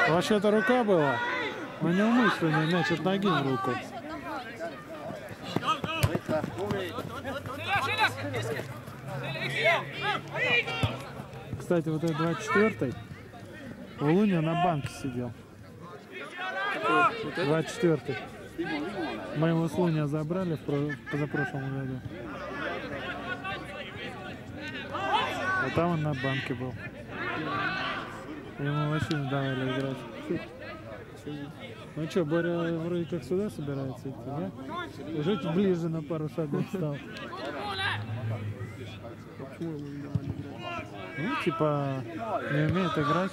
Вообще-то рука была, но неумышленно, мяч от ноги в руку. Кстати, вот этот 24-й у Луни на банке сидел. 24-й. Мы его с Луни забрали в позапрошлом году. А там он на банке был. Ему вообще не давали играть. Ну что, Боря вроде как сюда собирается идти, да? Уже ближе на пару шагов стал. Почему ему не давали играть? Ну, типа, не умеет играть.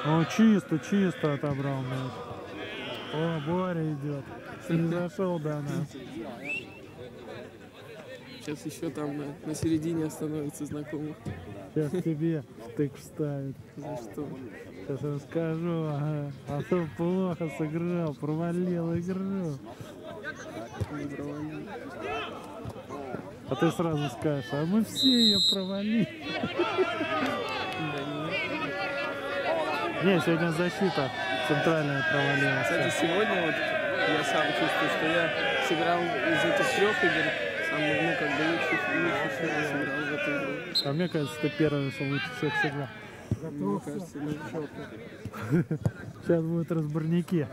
О, чисто отобрал мяч. О, Боря идет. Не зашел до нас. Сейчас еще там на середине остановится знакомых. Сейчас тебе стык вставит. За что? Сейчас расскажу. Ага. А то плохо сыграл, провалил игру. Не провалил. А ты сразу скажешь, а мы все ее провалили. Да нет. Не, сегодня защита центральная провалилась. Кстати, сегодня вот я сам чувствую, что я сыграл из этих 3 игр самый, ну, как бы лучше всего сыграл в эту игру. А мне кажется, ты первый, что лучше всех сыграл. Мне кажется, да. Сейчас будут разборники.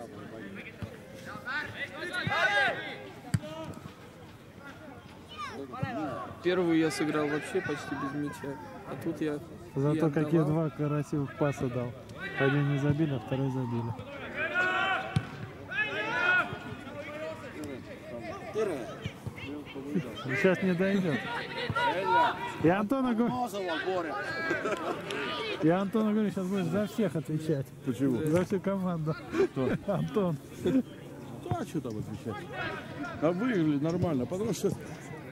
Первую я сыграл вообще почти без мяча, а тут я... Зато и какие отдавал. 2 красивых паса дал. Один не забили, а второй забили. Сейчас не дойдет. Я Антону говорю, сейчас будешь за всех отвечать. Почему? За всю команду. Кто? Антон. А что там отвечать? А выиграли нормально, потому что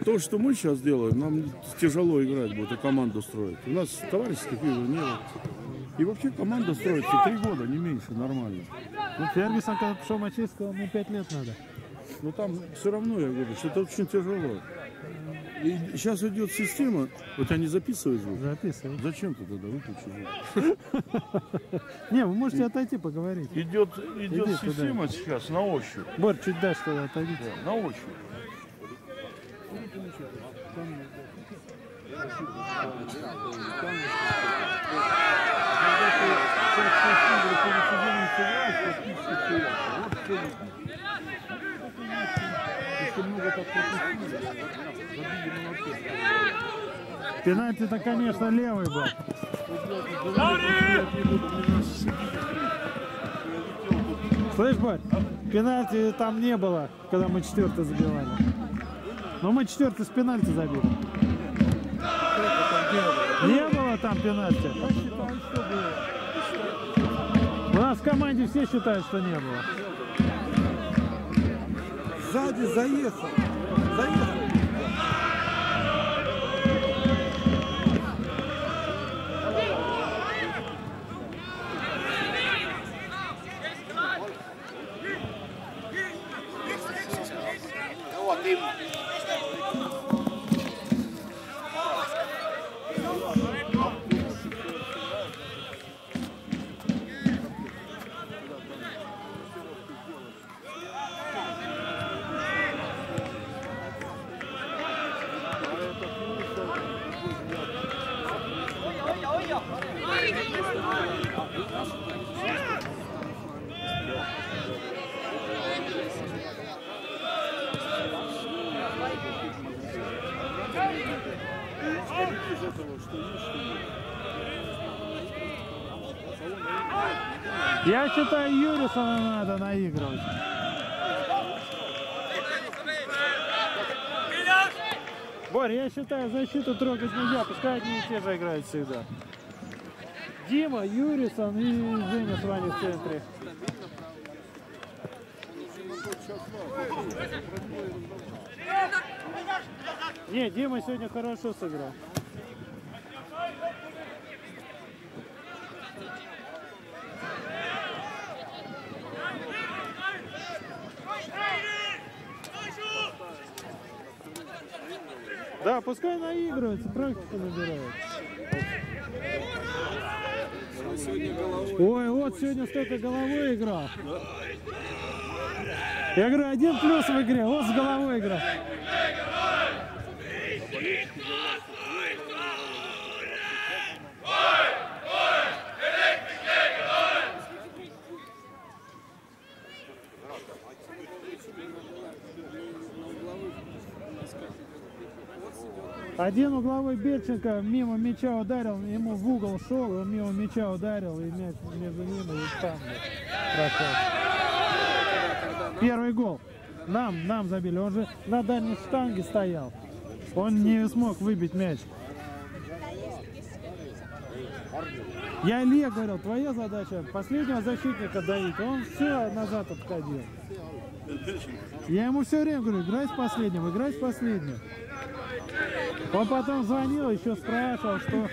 то, что мы сейчас делаем, нам тяжело играть будет и команду строить. У нас товарищеских игр нет. И вообще команда строится 3 года, не меньше, нормально. Ну, Фергюсон, когда пришел мочить, сказал, мне 5 лет надо. Но там все равно, я говорю, что это очень тяжело. И сейчас идет система, вот они записывают звук. Записывай. Зачем ты тогда выключил? Не, вы можете отойти поговорить. Идет Иди система сейчас на ощупь. Борь, чуть дальше туда отойдите. На ощупь. Пенальти-то, конечно, левый был. Слышь, Борь, пенальти там не было, когда мы 4-й забивали. Но мы 4-й с пенальти забили. Не было там пенальти. У нас в команде все считают, что не было. Сзади заехал. Заехал. Я считаю, Юрисона надо наигрывать. Борь, я считаю, защиту трогать нельзя, пускай одни и те же играют всегда. Дима, Юрисон и Женя с вами в центре. Не, Дима сегодня хорошо сыграл. Да, пускай наигрывается, практику набирает. Ой, вот сегодня столько головой играл. Я говорю, 1 плюс в игре, вот с головой играл. Один угловой Берченко мимо мяча ударил, ему в угол шел, и он мимо мяча ударил, и мяч между ними и там прошел. Первый гол. Нам забили, он же на дальней штанге стоял. Он не смог выбить мяч. Я Илье говорил, твоя задача последнего защитника давить. Он все назад отходил. Я ему все время говорю, играй с последним, играй с последним. Он потом звонил, еще спрашивал, что...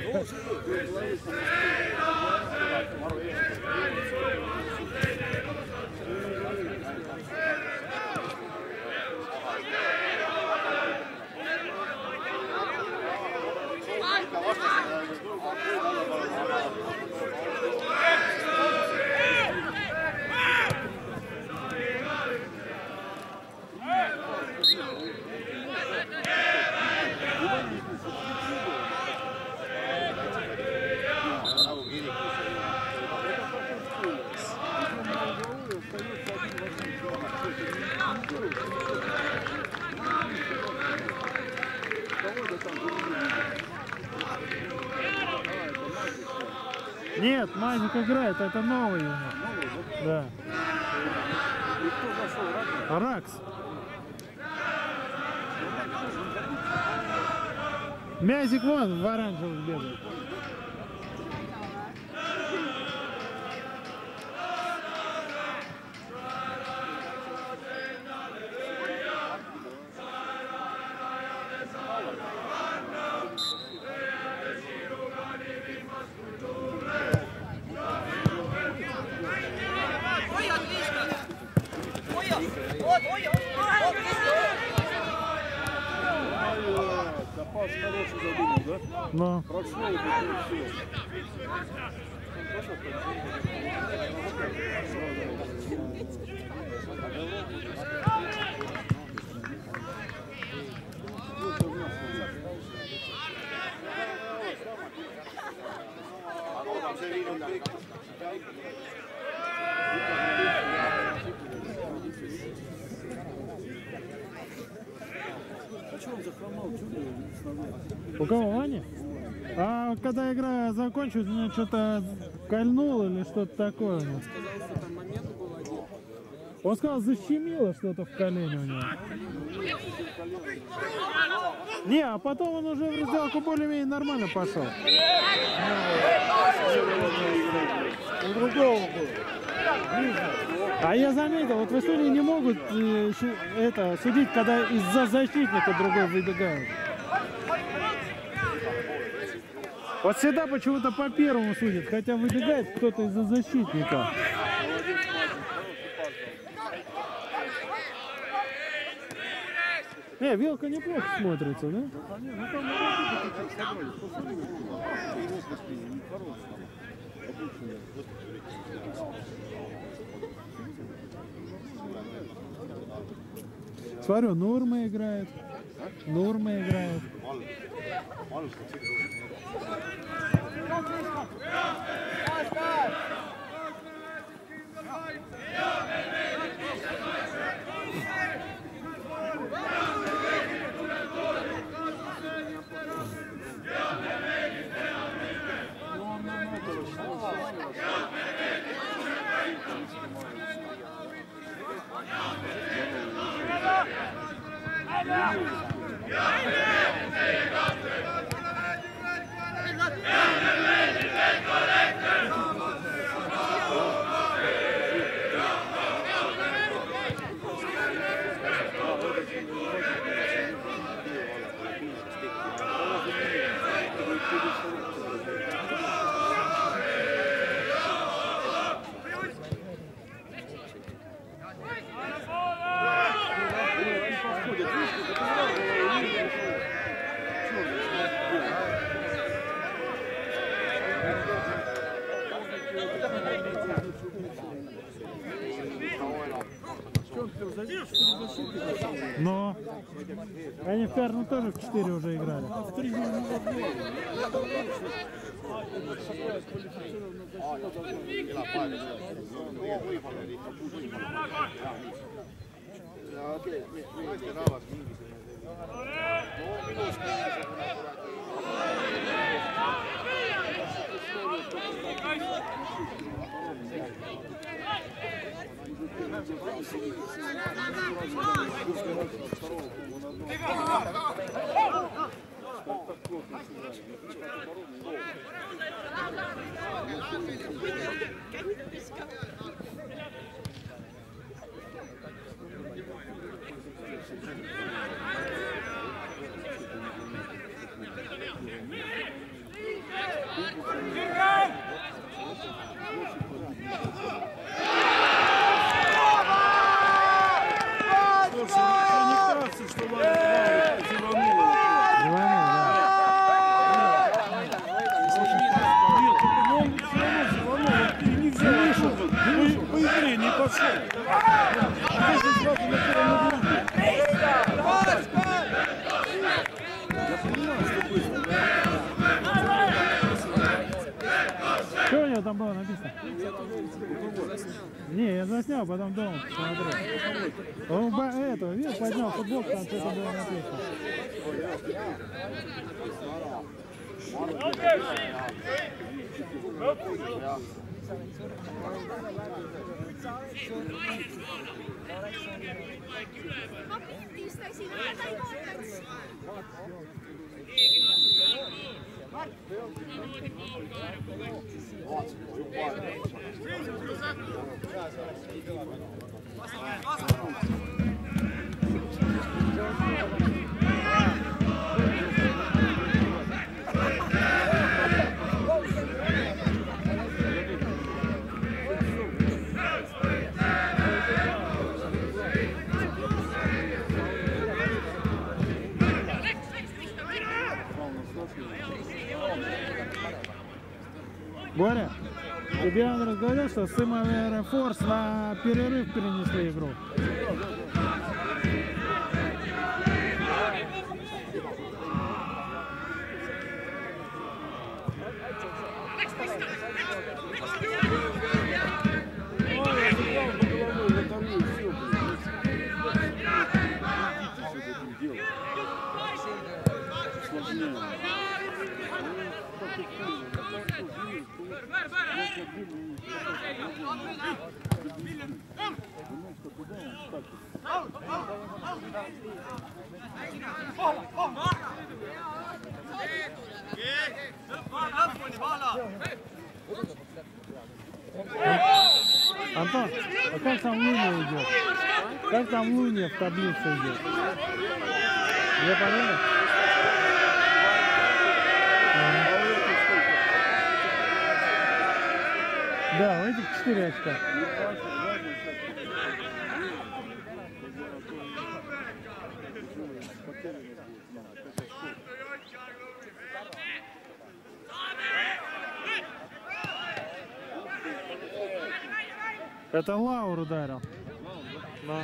Нет, Мазик играет, это новый у него. Да. Ракс. Мязик вон в оранжевых бегает. Запас хороший задумал, да? Но. Прошло и все. У кого, Ваня? А когда игра закончилась, мне что-то кольнуло или что-то такое у него. Сказал, что там момент был один. Он сказал, защемило что-то в колене у него. Не, а потом он уже в раздевалку более-менее нормально пошел. У другого был. А я заметил, вот в Эстонии не могут это судить, когда из-за защитника другой выбегает. Вот всегда почему-то по первому судят, хотя выбегает кто-то из-за защитника. Не, Вилка неплохо смотрится, да? Смотрю, Нурма играет. Нурма играет. Но они в Перну тоже в 4 уже играли. Что у него там было написано? Не, я заснял, потом дома посмотрел. Он этого, видишь, поднял футболку, там что-то было написано. Боря, тебе Андрей говорил, что Сыма Аэрофорс на перерыв перенесли игру. Антон, а как там Луния идет? Как там Луния в таблице идет? Две победы? Да, у этих 4 очка. Это Лаур ударил. Но.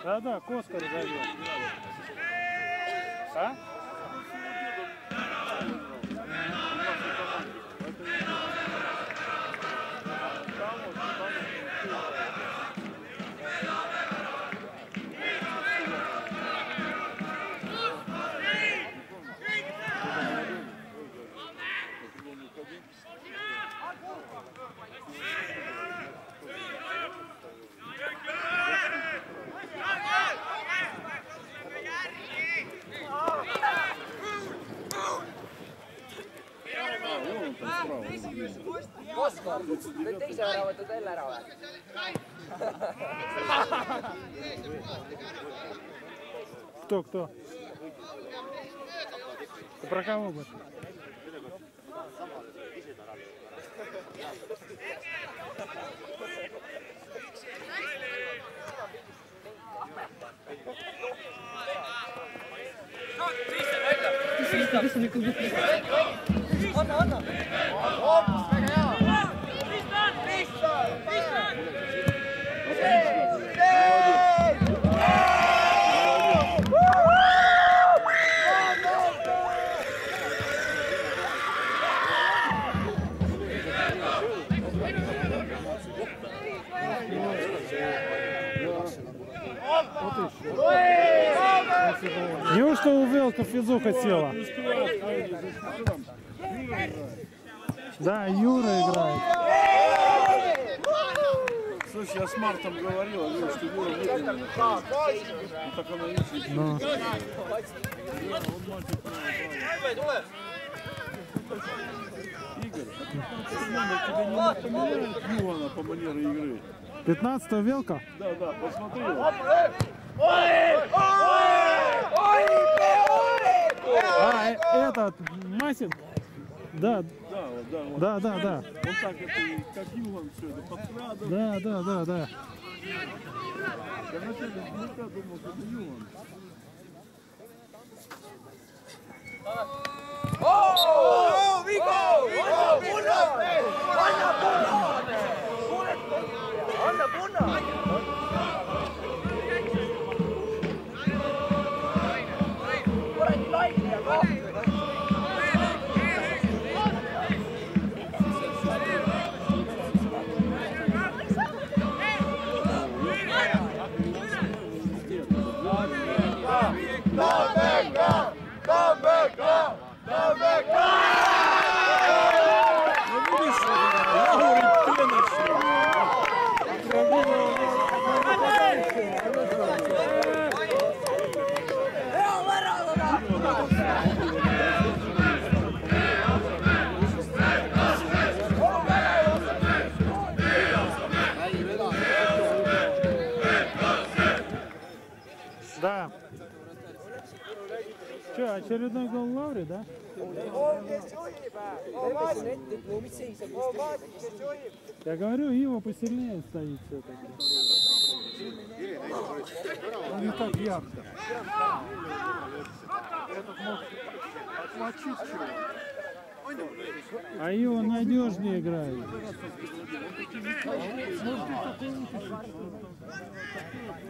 Да, к Оскару зайдем. А? Oskar, nüüd teise ära võtad jälle ära või? Кто? Ты про кого будешь? Anna! Неужто у Велка физуха села? Да, Юра играет. Слушай, я с Мартом говорил, он говорит, что Юра выиграл. Ну так она видит. Ну. Игорь, тебя не напоминает Юана по манере игры? 15-го Велка? Да, посмотри. А, этот, Масин? Да. Да. Он так, это, как Юан, все это подкрадывал. Да. Я вначале думал, что это Юан. Да. Че, очередной гол Лаври, да? Я говорю, Ива посильнее стоит все-таки. Он не так ярко. Этот мог отмочить чего. А Ива надежнее играет.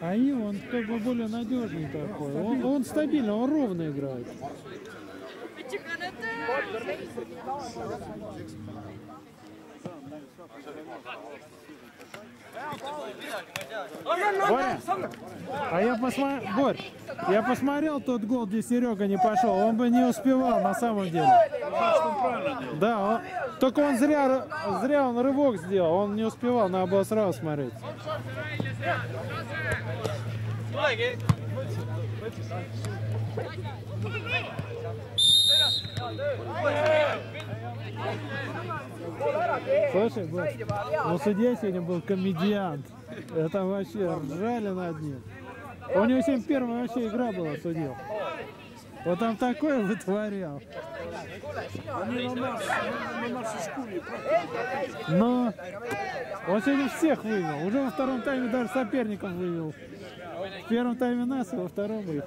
А Ива, он как бы более надежный такой. Он стабильно, он ровно играет. Боря, а я посмотрел тот гол, где Серега не пошел, он бы не успевал на самом деле. Да, только он зря он рывок сделал, он не успевал, надо было сразу смотреть. Слушай, ну судья сегодня был комедиант. Это вообще ржали над ним. У него сегодня первая вообще игра была, судил. Вот там такое вытворял. Они на нашей шкуре. Но он сегодня всех вывел. Уже во втором тайме даже соперников вывел. В первом тайме нас, а во втором их.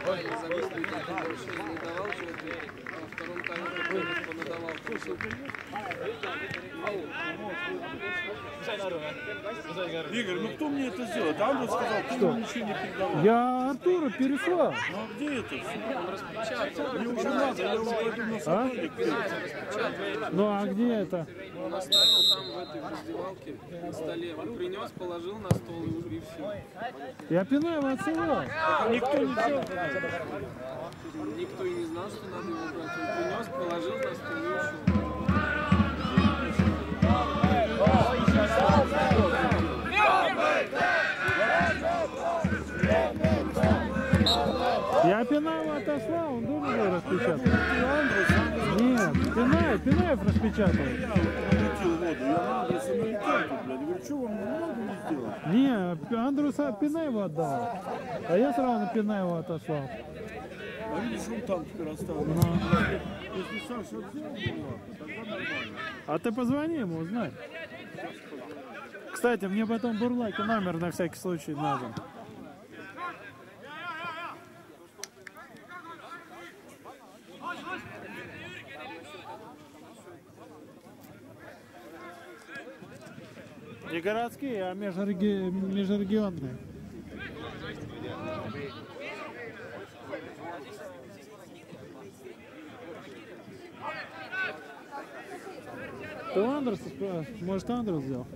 зависли, и так больше не давал желтый, а во втором тайме как понадавал. Игорь, ну кто мне это сделал? Андрей сказал, ты ему ничего не передавал. Я Артуру переслал. Ну а где это все? Он распечатал. Мне уже надо, я уже пойду на собрание. Ну а где это? Он оставил там в этой раздевалке на столе. Он принес, положил на стол и все. Я Пинаева отсылал. Никто не взял. Никто и не знал, что надо его брать. Он принес, положил на стол и ушел. Я Пинаева отослал, он должен был распечатать. Нет, Пинаев распечатал. Я накрутил воду, я на Андреса налетел тут, блядь. Говорю, что вам много не сделать? Не, Андруса Пинаева отдал. А я сразу Пинаева отослал. А видишь, он там теперь остался. Если Саша сделал, ну ладно, тогда нормально. А ты позвони ему, узнай. Кстати, мне потом Бурлаки номер на всякий случай надо. Не городские, а межрегионные. Ты у Андреса спрашиваешь? Может, Андрес взял?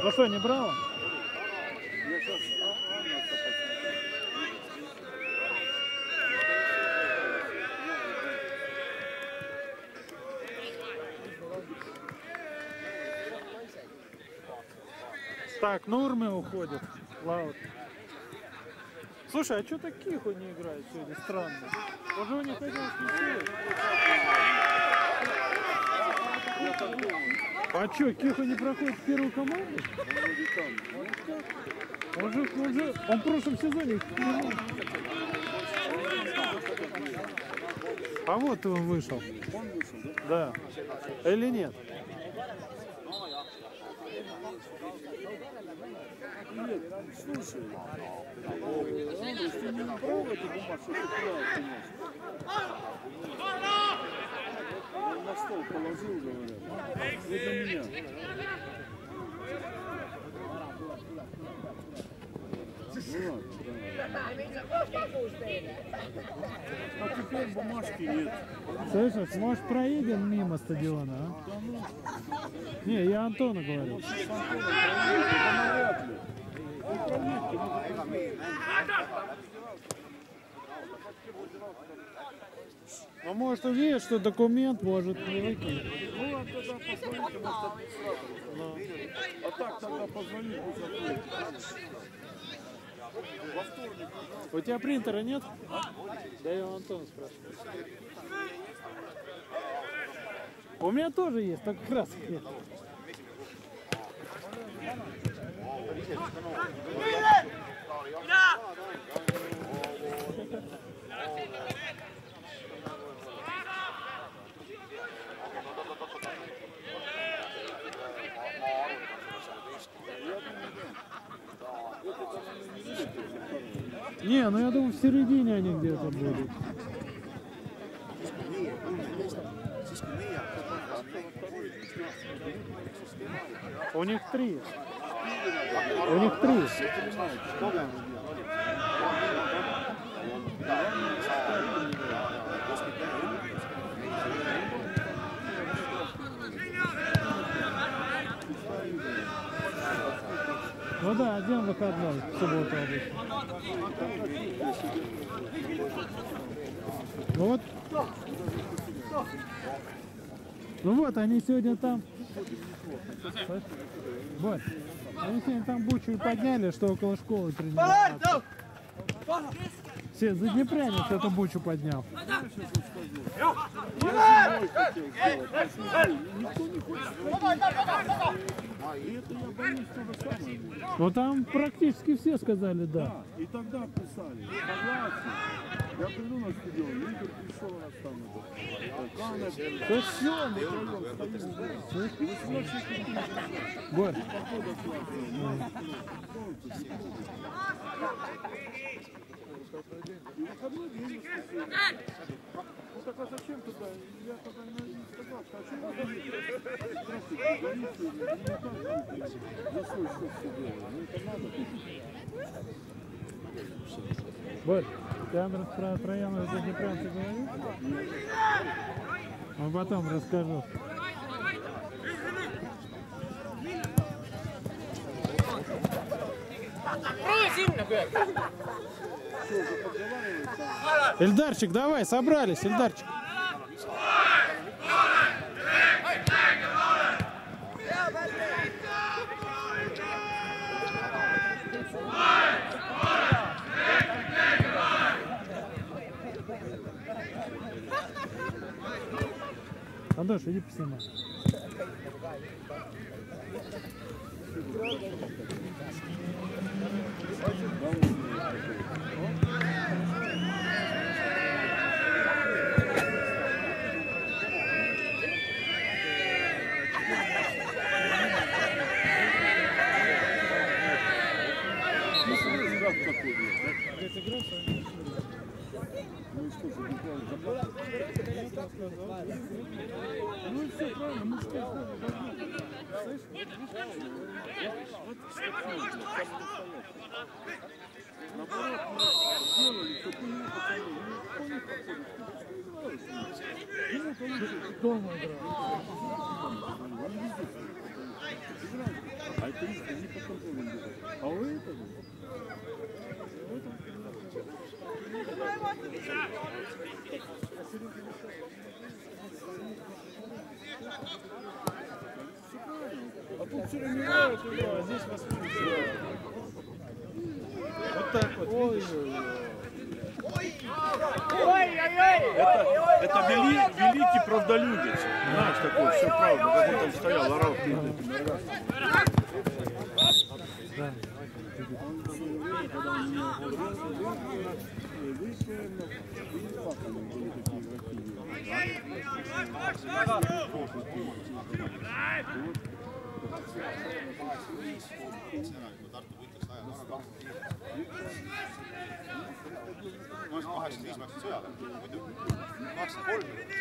Ну что, не брала? Так, Нурмы уходит. Лаут. Слушай, а что так Киху не играет сегодня? Странно. Уже у них один смешил. А что, Киху не проходит в первую команду? Он в прошлом сезоне. А вот он вышел. Он вышел, да? Да. Или нет? Нет, слушай, Андрей, ты не брал эту бумажку, ты куда принес? Он на стол положил, говорят. Это меня. Ну ладно, да. А теперь бумажки нет. Слышишь, может проедем мимо стадиона, а? Не, я Антону говорю. Ну, может, увидишь, что документ может не выкинуть. Ну, а тогда позвоните, может, администратору. А так тогда позвони, пусть ответит. Во вторник. У тебя принтера нет? Да я у Антона спрашиваю. У меня тоже есть, только красок нет. Не, ну я думаю, в середине они где-то будут. У них 3. У них 3. Ну да, один выходной, в субботу обычно. Ну вот. Ну вот, они сегодня там. Вот. Они сегодня там бучу подняли, что около школы тренироваться. Все, заднепрянец эту бучу поднял. Ну там практически все сказали да. И тогда писали, согласен. Я приду на стадион, Игорь пришел раз там. Да все, мы вот. Ну так а зачем туда? Я тогда не сказал, что здравствуйте, говорите, за свой счет все делаю. Ну это надо. Вот, ты, Андрей, про Трояна заднепрянца говорил? А потом расскажу. Эльдарчик, давай, собрались, Эльдарчик. Андош, иди поснимай. Ну и все правильно, мы что наоборот, мы сделали, чтобы мы никто не подходит. Дома играл. А это не по контролю бежать. А у этого? А тут все время играют, а здесь вас вот так вот. Это великий правдолюбец. Знаешь, такой, все правда, как он там стоял, орал перед этими оргазмами. Когда он меня были такие ma olen 85 läksin sõjale, muidu 83.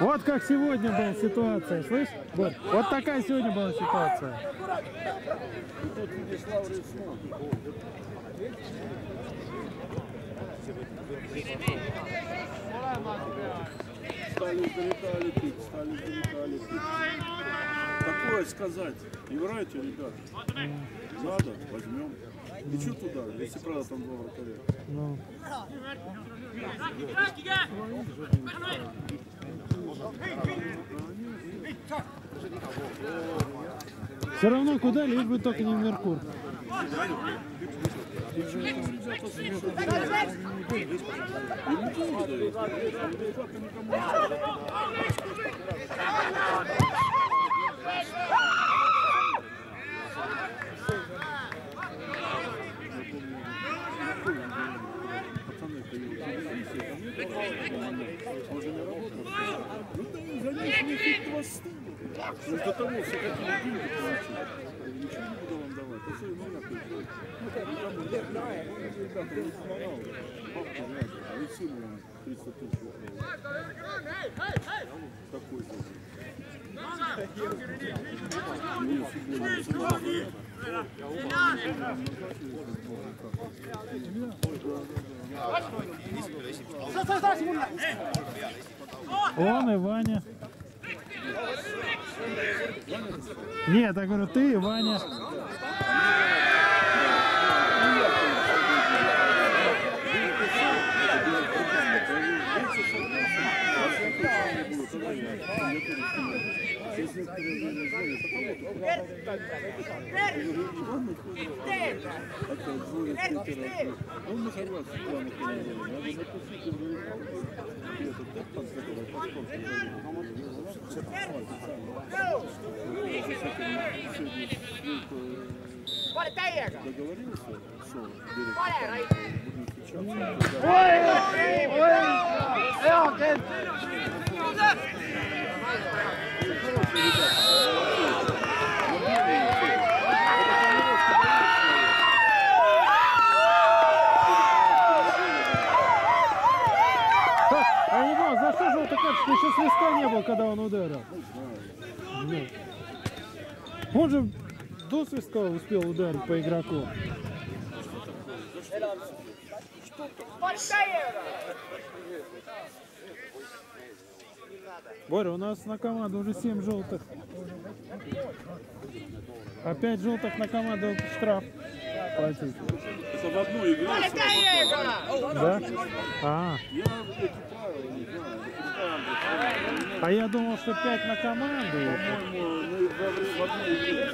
Вот как сегодня была ситуация, слышь? Вот такая сегодня была ситуация. Стали издалека лепить, стали издалека лепить. Такое сказать, играйте, ребят. Надо, возьмем. И что туда, если правда там два вратаря? Ну. Все равно куда, лишь бы только не в Меркур. Из-за того, что хотели деньги получить, ничего не буду вам давать. А что и меня приходит? Ребята, не помогал. Бабки вязят. Алексей вам 300 тысяч выиграл. Такой же. Он и Ваня. Нет, я говорю, ты и Ваня. Я не понял, за что желтый карточка? Еще свистка не было, когда он ударил. Нет. Он же до свистка успел ударить по игроку. Боря, у нас на команду уже 7 желтых. Опять желтых на команду штраф платить. Это в одной игре. Да? А. А я думал, что 5 на команду. По-моему, в одной игре.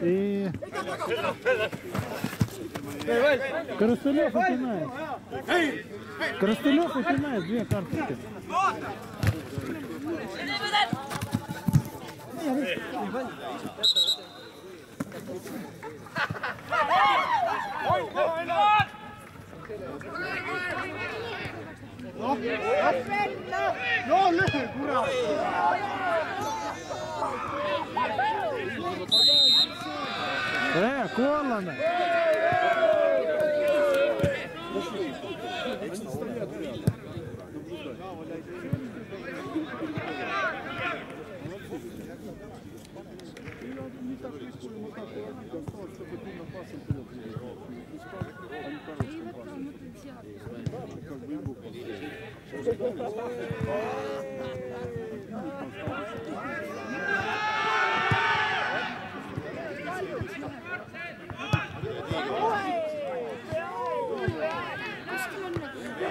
И Коростылев и Пинаев. Коростылев и Пинаев, 2 карточки. Корлана!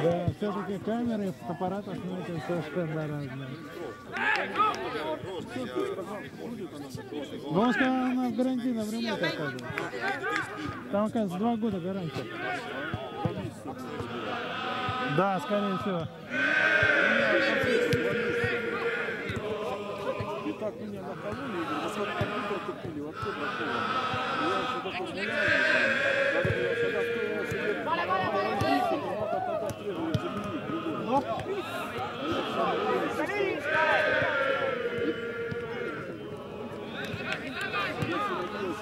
Да, все-таки камеры, фотоаппаратов смотрят совершенно разные. Но он сказал, она в гарантии на ремонт оказывается. Там, оказывается, 2 года гарантия. Да, скорее всего. И так меня накололи, и говорят, вот компьютер купили, вообще бракованно. Я еще такой гуляю, когда стоило себе то надо тогда требовать заменить другой.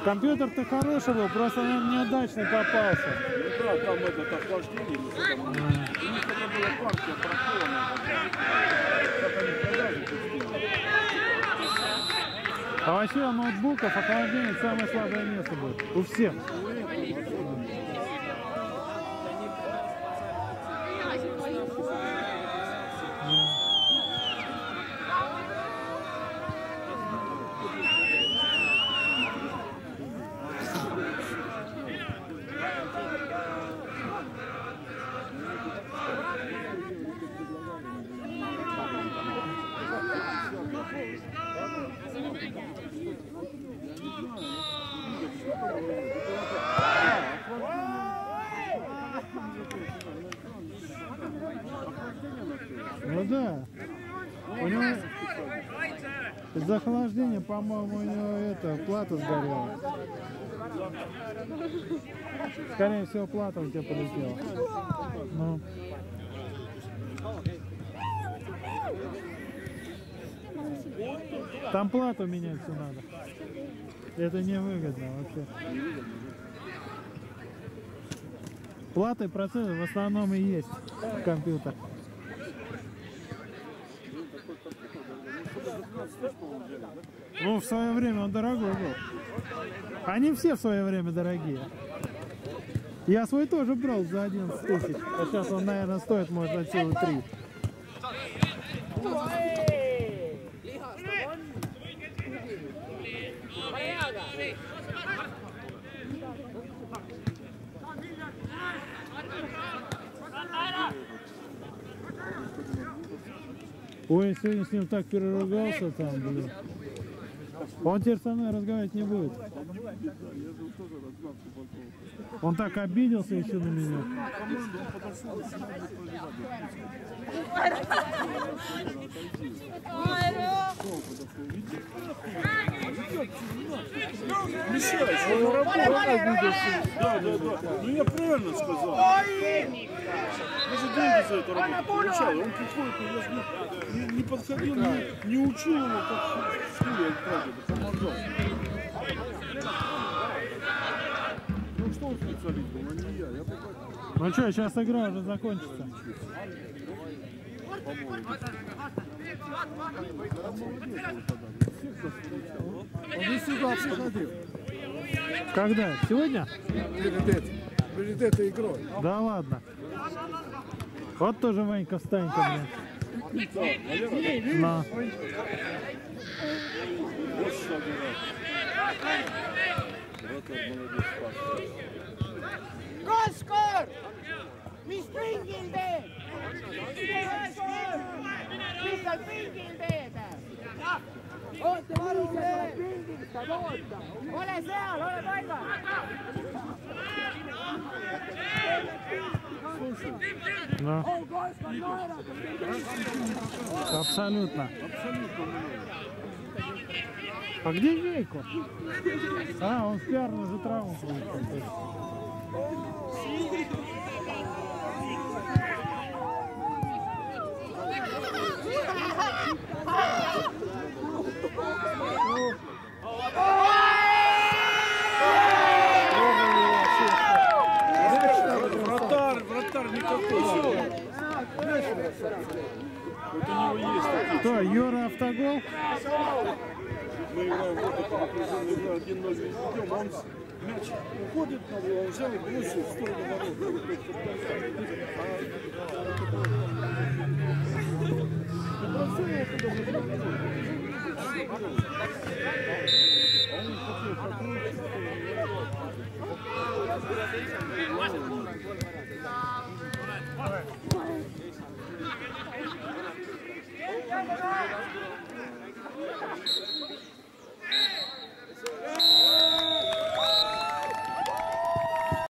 Компьютер-то хороший был, просто он неудачно попался. Ну да, там этот охлаждение, у них тогда была партия бракованная, как они продажи пустили. А вообще у ноутбуков охлаждение самое слабое место будет. У всех. Ну да. У него из-за охлаждения, по-моему, у него это плата сгорела. Скорее всего, плата у тебя полетела. Ну. Там плату менять все надо. Это невыгодно вообще. Платы процесса в основном и есть компьютер. Ну, в свое время он дорогой был. Они все в свое время дорогие. Я свой тоже брал за 11 тысяч. А сейчас он, наверное, стоит, может, от силы 3. Ой, я сегодня с ним так переругался там, блин. Он теперь со мной разговаривать не будет. Он так обиделся еще на меня. Мешаешь, он обиделся. Да. Ну я правильно сказал. Я же деньги за эту работу получал. Он приходит, не подходил, не учил его, как в школе отправили, помогал. Ну что он специалист был, а не я. Ну что, сейчас игра уже закончится. Он и сюда приходил. Когда? Сегодня? Перед этой игрой. Да ладно. Вот тоже Ванька, встань ко мне. На. Goal score! Mis pingil teed! Mis seal pingil teed? Oota, pingil saab oota! Ole seal, ole paigal! Ну. Абсолютно. А где Вейко? А, он в пиарную же травму получил. Вратарь никакой. Вот у него есть такие. Кто, Юра автогол? Мы играем в эту напряженную игру, 1-0 ведем, он мяч уходит, он взял и бросил в сторону ворот.